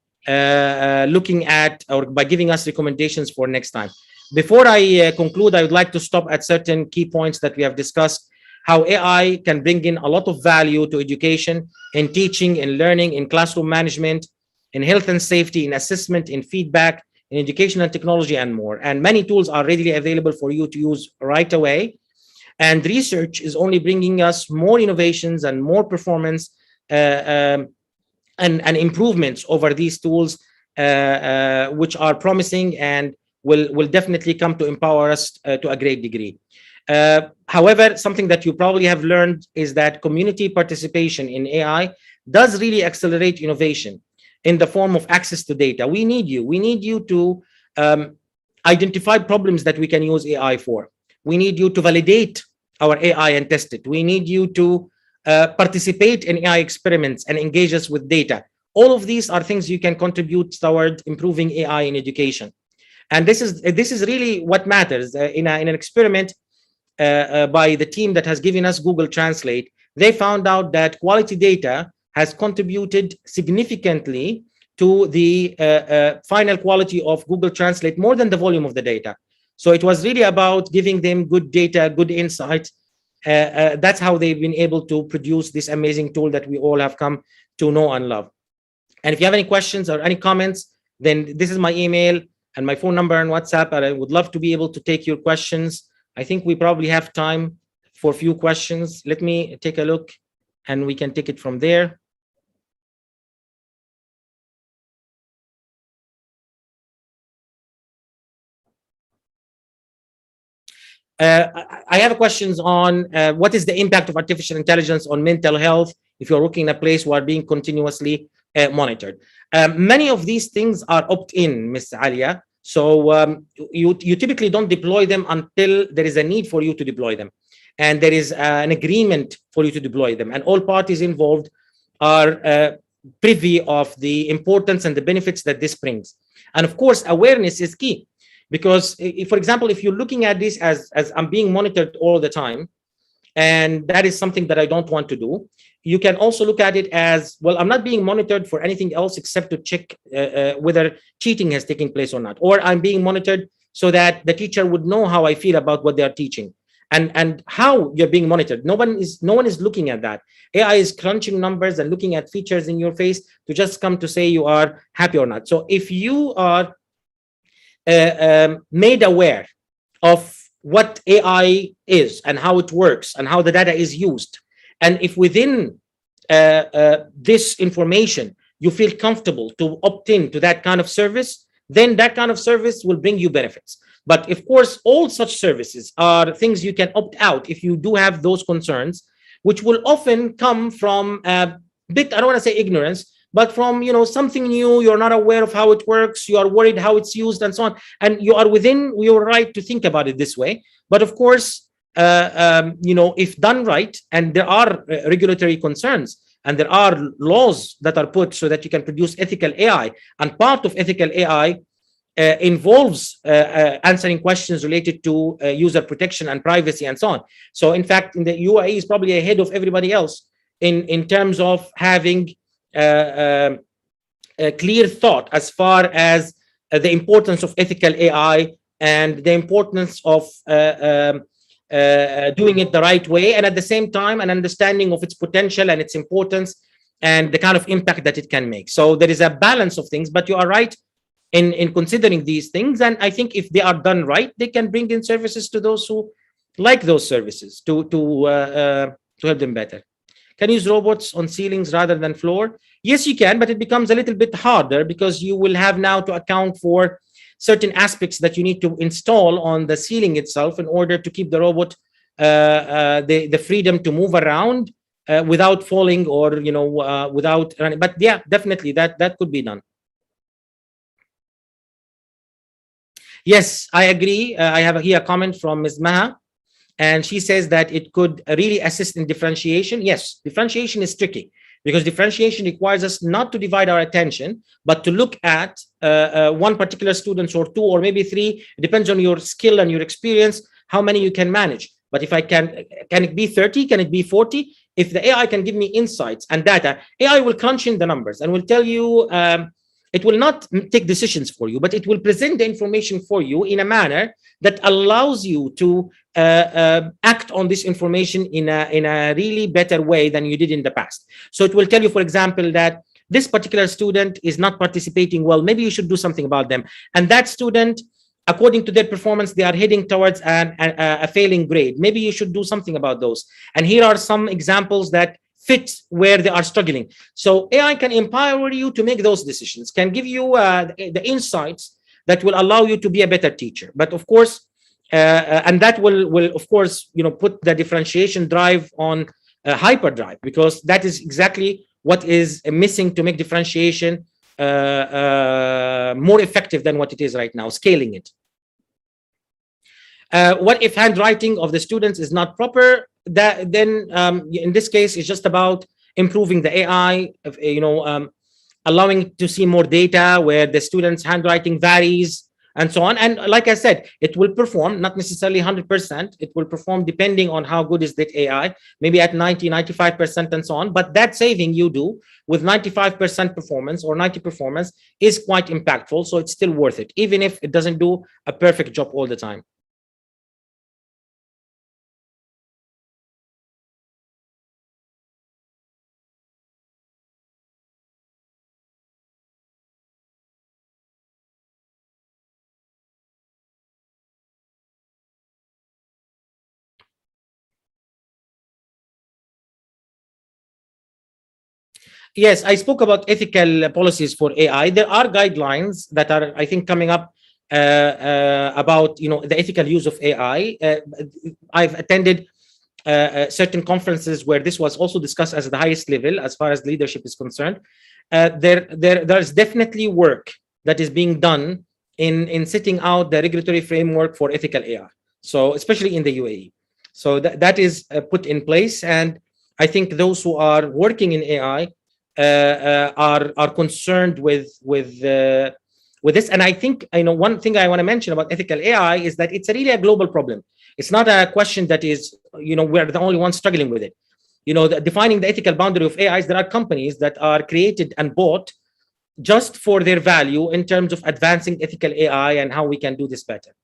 looking at or by giving us recommendations for next time. Before I conclude, I would like to stop at certain key points that we have discussed. How AI can bring in a lot of value to education, in teaching, in learning, in classroom management, in health and safety, in assessment, in feedback, in education and technology, and more. And many tools are readily available for you to use right away. And research is only bringing us more innovations and more performance and improvements over these tools, which are promising and will definitely come to empower us to a great degree. However, something that you probably have learned is that community participation in AI does really accelerate innovation in the form of access to data. We need you. We need you to identify problems that we can use AI for. We need you to validate our AI and test it. We need you to participate in AI experiments and engage us with data. All of these are things you can contribute toward improving AI in education. And this is really what matters. In an experiment by the team that has given us Google Translate, they found out that quality data has contributed significantly to the final quality of Google Translate more than the volume of the data. So it was really about giving them good data, good insight. That's how they've been able to produce this amazing tool that we all have come to know and love. And if you have any questions or any comments, then this is my email and my phone number and WhatsApp, and I would love to be able to take your questions. I think we probably have time for a few questions. Let me take a look and we can take it from there. I have questions on what is the impact of artificial intelligence on mental health if you're working in a place where being continuously monitored. Many of these things are opt-in, Ms. Alia. So you typically don't deploy them until there is a need for you to deploy them. And there is an agreement for you to deploy them. And all parties involved are privy of the importance and the benefits that this brings. And of course, awareness is key. Because, for example, if you're looking at this as I'm being monitored all the time, and that is something that I don't want to do, you can also look at it as, well, I'm not being monitored for anything else except to check whether cheating has taken place or not. Or I'm being monitored so that the teacher would know how I feel about what they are teaching and how you're being monitored. No one is looking at that. AI is crunching numbers and looking at features in your face to just come to say you are happy or not. So if you are made aware of what AI is and how it works and how the data is used, and if within this information you feel comfortable to opt in to that kind of service, then that kind of service will bring you benefits. But of course, all such services are things you can opt out if you do have those concerns, which will often come from a bit, I don't want to say ignorance, but from something new. You're not aware of how it works, you are worried how it's used and so on, and you are within your right to think about it this way. But of course, if done right, and there are regulatory concerns and there are laws that are put so that you can produce ethical AI, and part of ethical AI involves answering questions related to user protection and privacy and so on. So in fact, in the UAE is probably ahead of everybody else in terms of having a clear thought as far as the importance of ethical AI and the importance of doing it the right way, and at the same time an understanding of its potential and its importance and the kind of impact that it can make. So there is a balance of things, but you are right in considering these things. And I think if they are done right, they can bring in services to those who like those services to help them better. Can you use robots on ceilings rather than floor? Yes, you can, but it becomes a little bit harder because you will have now to account for certain aspects that you need to install on the ceiling itself in order to keep the robot the freedom to move around without falling or without running. But yeah, definitely that could be done. Yes, I agree. I have here a comment from Ms. Maha, and she says that it could really assist in differentiation. Yes, differentiation is tricky because differentiation requires us not to divide our attention, but to look at one particular student or two or maybe three. It depends on your skill and your experience, how many you can manage. But if I can it be 30? Can it be 40? If the AI can give me insights and data, AI will crunch in the numbers and will tell you, it will not take decisions for you, but it will present the information for you in a manner that allows you to act on this information in a really better way than you did in the past. So it will tell you, for example, that this particular student is not participating well. Maybe you should do something about them. And that student, according to their performance, they are heading towards a failing grade. Maybe you should do something about those. And here are some examples that fit where they are struggling. So AI can empower you to make those decisions, can give you the insights that will allow you to be a better teacher. But of course, and that will of course put the differentiation drive on hyperdrive, because that is exactly what is missing to make differentiation more effective than what it is right now, scaling it. What if handwriting of the students is not proper? Then in this case, it's just about improving the AI, allowing to see more data where the students' handwriting varies and so on. And like I said, it will perform, not necessarily 100%. It will perform depending on how good is that AI, maybe at 90, 95% and so on. But that saving you do with 95% performance or 90 performance is quite impactful. So it's still worth it, even if it doesn't do a perfect job all the time. Yes, I spoke about ethical policies for AI. There are guidelines that are, I think, coming up about the ethical use of AI. I've attended certain conferences where this was also discussed as the highest level as far as leadership is concerned. There's definitely work that is being done in setting out the regulatory framework for ethical AI. So especially in the UAE. So that is put in place, and I think those who are working in AI are concerned with this. And I think one thing I want to mention about ethical AI is that it's really a global problem. It's not a question that is we're the only ones struggling with it. Defining the ethical boundary of AIs, there are companies that are created and bought just for their value in terms of advancing ethical AI and how we can do this better.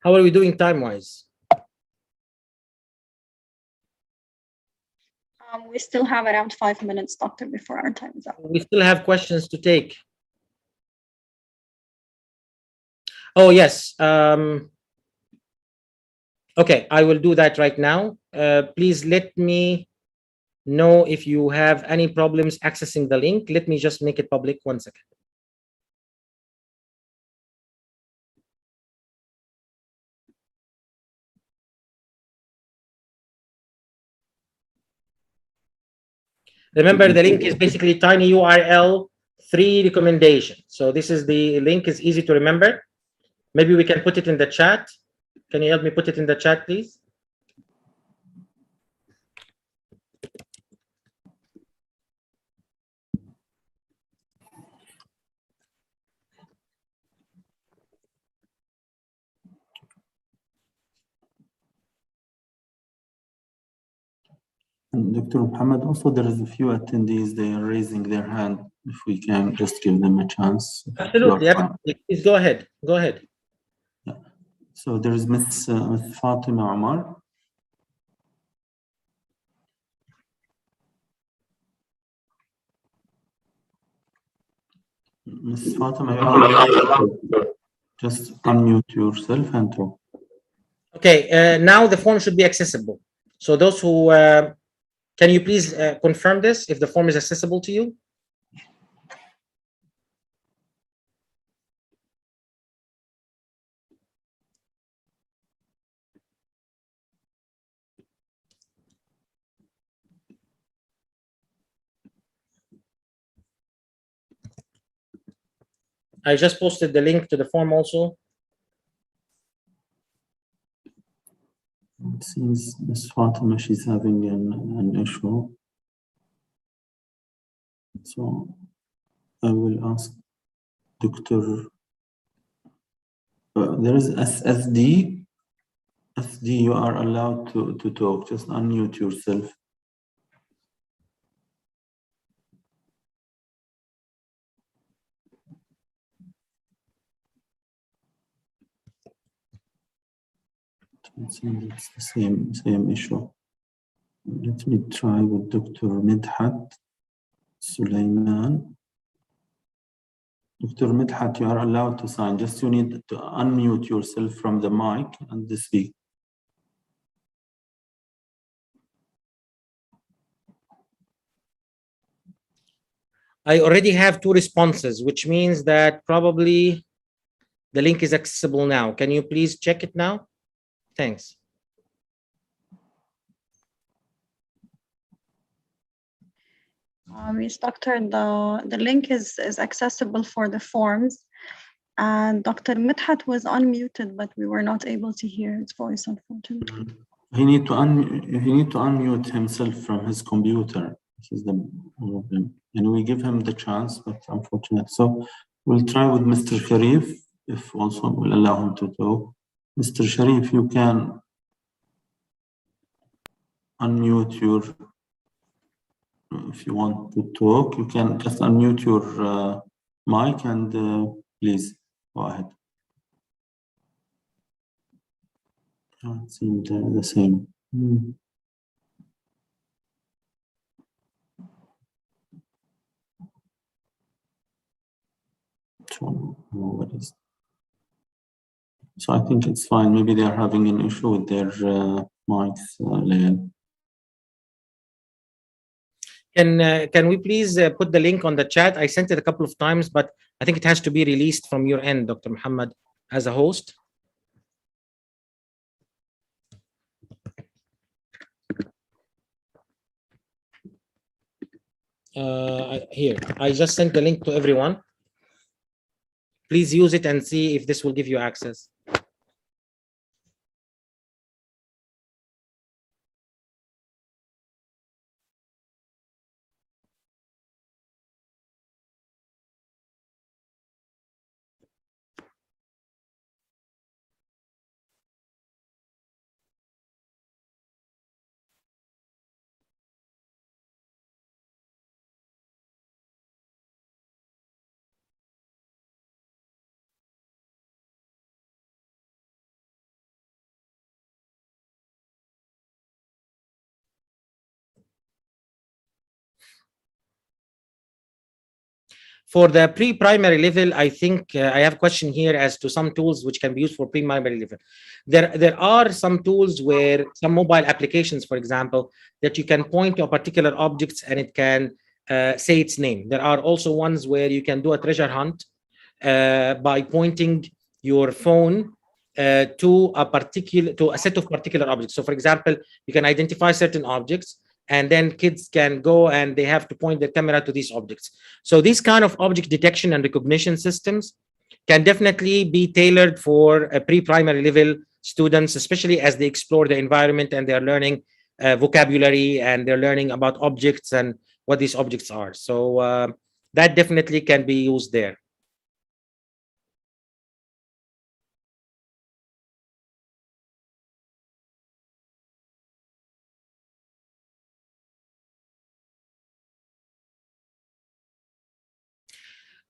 How are we doing time-wise? We still have around 5 minutes, Doctor, before our time is up. We still have questions to take. Oh, yes. Okay, I will do that right now. Please let me know if you have any problems accessing the link. Let me just make it public. 1 second. Remember, the link is basically tiny URL, 3 recommendations. So this is the link, is easy to remember. Maybe we can put it in the chat. Can you help me put it in the chat, please? And Dr. Muhammad, also there is a few attendees, they are raising their hand. If we can just give them a chance. Absolutely. Please go ahead. Go ahead. Yeah. So there is Miss Fatima Omar. Miss Fatima, just unmute yourself and talk. Okay, now the form should be accessible. So those who, can you please confirm this, if the form is accessible to you? I just posted the link to the form also. It seems Miss Fatima, she's having an issue. So I will ask Dr. There is SD. SD, you are allowed to talk. Just unmute yourself. It seems it's the same issue. Let me try with Dr. Midhat Sulaiman. Dr. Midhat, you are allowed to sign. Just you need to unmute yourself from the mic and speak. I already have 2 responses, which means that probably the link is accessible now. Can you please check it now? Thanks. Yes, Doctor, the link is accessible for the forms. And Dr. Midhat was unmuted, but we were not able to hear his voice, unfortunately. He need to unmute himself from his computer. This is the problem. And we give him the chance, but unfortunately. So we'll try with Mr. Sharif, if also will allow him to talk. Mr. Sharif, you can unmute your, if you want to talk, you can just unmute your mic and please go ahead. It seemed the same. So I think it's fine. Maybe they are having an issue with their mics, Lael. Can we please put the link on the chat? I sent it a couple of times, but I think it has to be released from your end, Dr. Muhammad, as a host. Here, I just sent the link to everyone. Please use it and see if this will give you access. For the pre-primary level, I think I have a question here as to some tools which can be used for pre-primary level. There are some tools where some mobile applications, for example, that you can point to a particular objects and it can say its name. There are also ones where you can do a treasure hunt by pointing your phone to a set of particular objects. So, for example, you can identify certain objects, and then kids can go and they have to point their camera to these objects. So these kind of object detection and recognition systems can definitely be tailored for a pre-primary level students, especially as they explore the environment and they're learning vocabulary and they're learning about objects and what these objects are. So that definitely can be used there.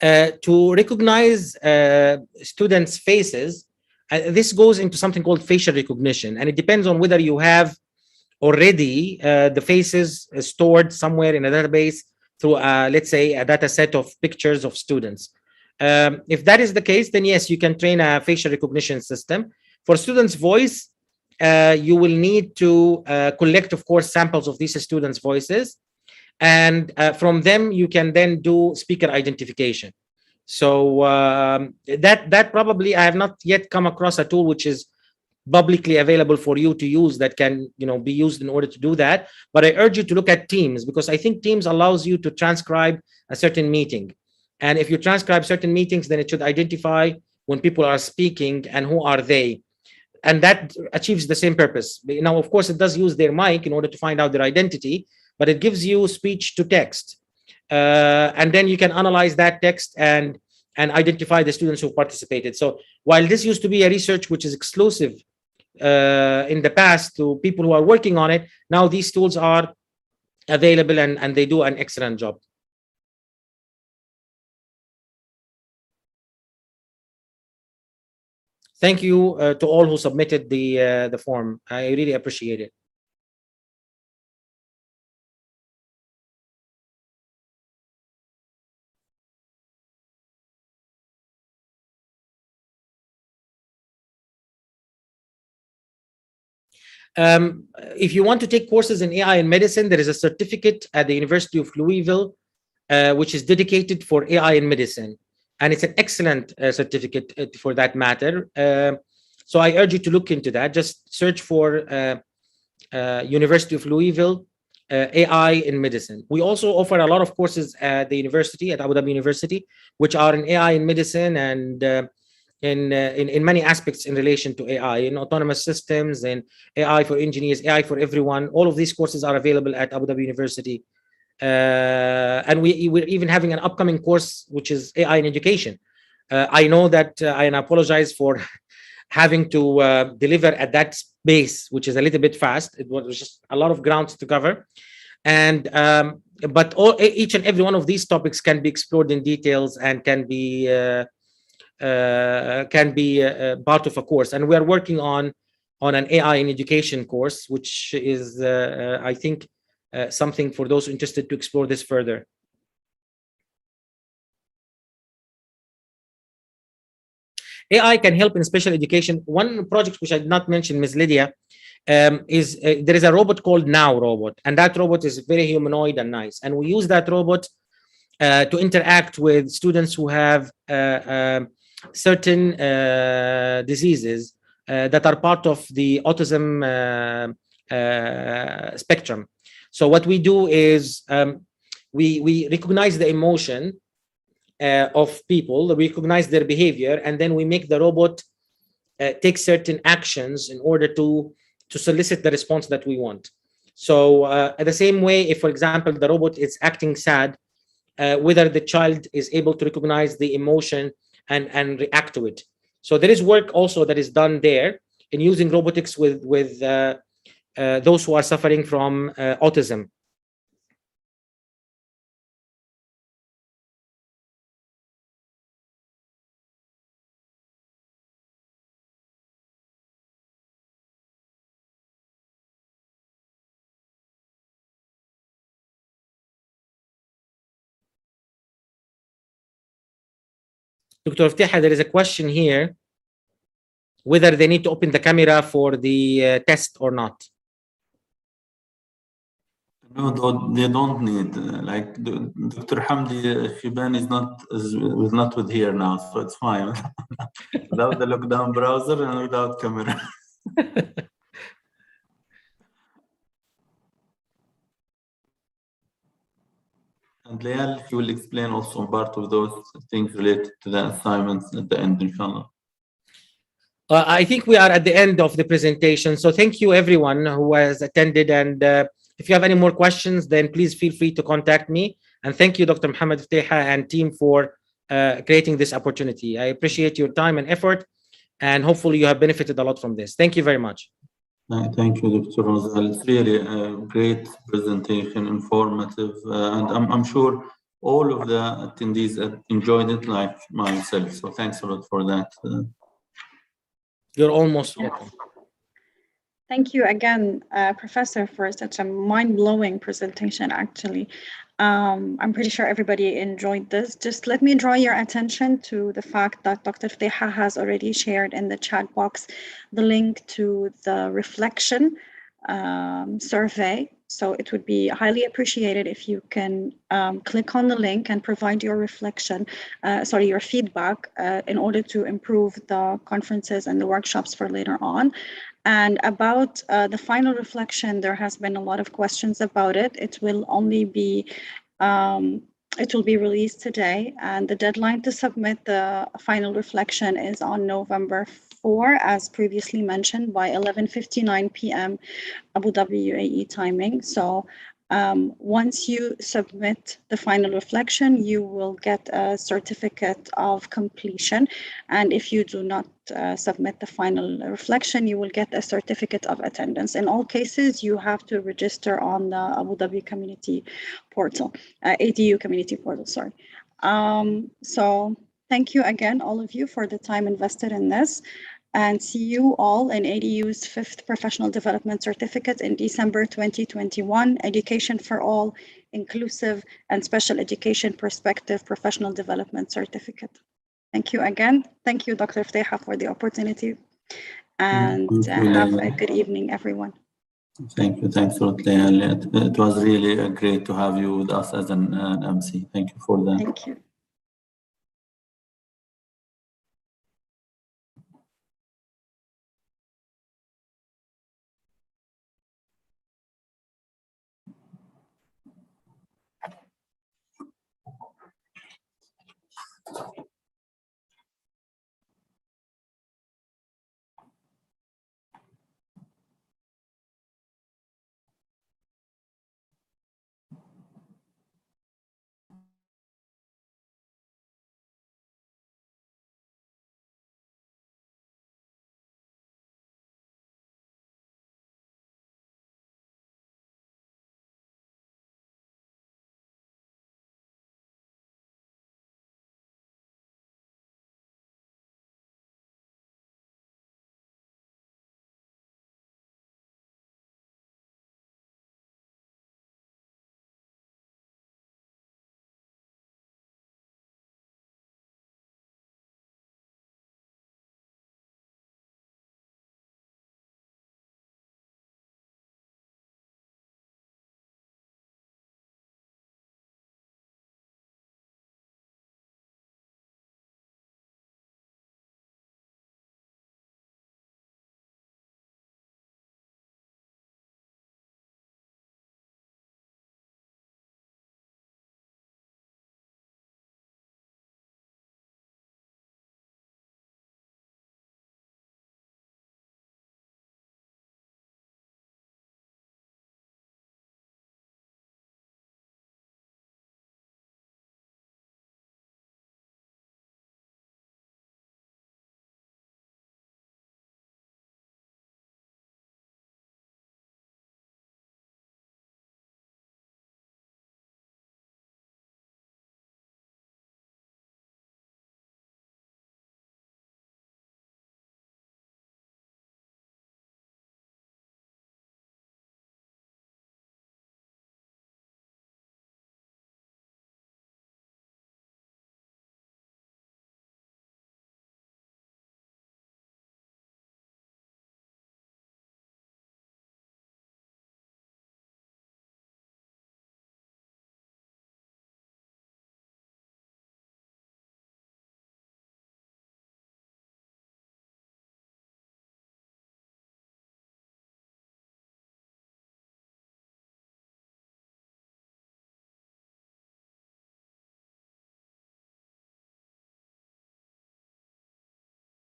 to recognize students' faces. This goes into something called facial recognition, and it depends on whether you have already the faces stored somewhere in a database through, let's say, a data set of pictures of students. If that is the case, then yes, you can train a facial recognition system. For students' voice, you will need to collect, of course, samples of these students' voices. And from them, you can then do speaker identification. So that probably, I have not yet come across a tool which is publicly available for you to use that can be used in order to do that. But I urge you to look at Teams, because I think Teams allows you to transcribe a certain meeting. And if you transcribe certain meetings, then it should identify when people are speaking and who are they. And that achieves the same purpose. Now, of course, it does use their mic in order to find out their identity, but it gives you speech to text. And then you can analyze that text and identify the students who participated. So while this used to be a research which is exclusive in the past to people who are working on it, now these tools are available and they do an excellent job. Thank you to all who submitted the form. I really appreciate it. If you want to take courses in AI and medicine, there is a certificate at the University of Louisville, which is dedicated for AI in medicine. And it's an excellent certificate for that matter. So I urge you to look into that. Just search for University of Louisville, AI in medicine. We also offer a lot of courses at the university, at Abu Dhabi University, which are in AI in medicine and in many aspects in relation to AI, in autonomous systems and AI for engineers, AI for everyone. All of these courses are available at Abu Dhabi University. And we're even having an upcoming course, which is AI in education. I know that, and I apologize for having to deliver at that pace, which is a little bit fast. It was just a lot of ground to cover. And but each and every one of these topics can be explored in details and can be part of a course. And we are working on an AI in education course, which is, I think, something for those interested to explore this further. AI can help in special education. One project which I did not mention, Ms. Lydia, is there is a robot called Now Robot, and that robot is very humanoid and nice. And we use that robot to interact with students who have certain diseases that are part of the autism spectrum. So what we do is we recognize the emotion of people, we recognize their behavior, and then we make the robot take certain actions in order to solicit the response that we want. So at the same way, if, for example, the robot is acting sad, whether the child is able to recognize the emotion and react to it. So there is work also that is done there in using robotics with those who are suffering from autism. Dr. Iftiha, there is a question here, whether they need to open the camera for the test or not. No, they don't need. Like Dr. Hamdi Shiban is not with here now, so it's fine. Without the lockdown browser and without camera. And Layal, she will explain also part of those things related to the assignments at the end, inshallah. I think we are at the end of the presentation. So thank you everyone who has attended. And if you have any more questions, then please feel free to contact me. And thank you, Dr. Mohammed Iftiha and team for creating this opportunity. I appreciate your time and effort, and hopefully you have benefited a lot from this. Thank you very much. Thank you, Dr. Rozal. It's really a great presentation, informative, and I'm sure all of the attendees enjoyed it like myself. So thanks a lot for that. You're almost welcome. Thank you again, Professor, for such a mind-blowing presentation, actually. I'm pretty sure everybody enjoyed this. Just let me draw your attention to the fact that Dr. Fdeha has already shared in the chat box the link to the reflection survey. So it would be highly appreciated if you can click on the link and provide your reflection, your feedback in order to improve the conferences and the workshops for later on. And about the final reflection, there has been a lot of questions about it. It will only be, it will be released today, and the deadline to submit the final reflection is on November 4, as previously mentioned, by 11:59 p.m. Abu Dhabi UAE timing. So once you submit the final reflection, you will get a certificate of completion. And if you do not submit the final reflection, you will get a certificate of attendance. In all cases, you have to register on the Abu Dhabi community portal, ADU community portal, sorry. So thank you again, all of you, for the time invested in this. And see you all in ADU's 5th Professional Development Certificate in December 2021, Education for All, Inclusive and Special Education Perspective Professional Development Certificate. Thank you again. Thank you, Dr. Fdeha, for the opportunity. And have a good evening, everyone. Thank you. Thanks a lot, Leah. It was really great to have you with us as an MC. Thank you for that. Thank you.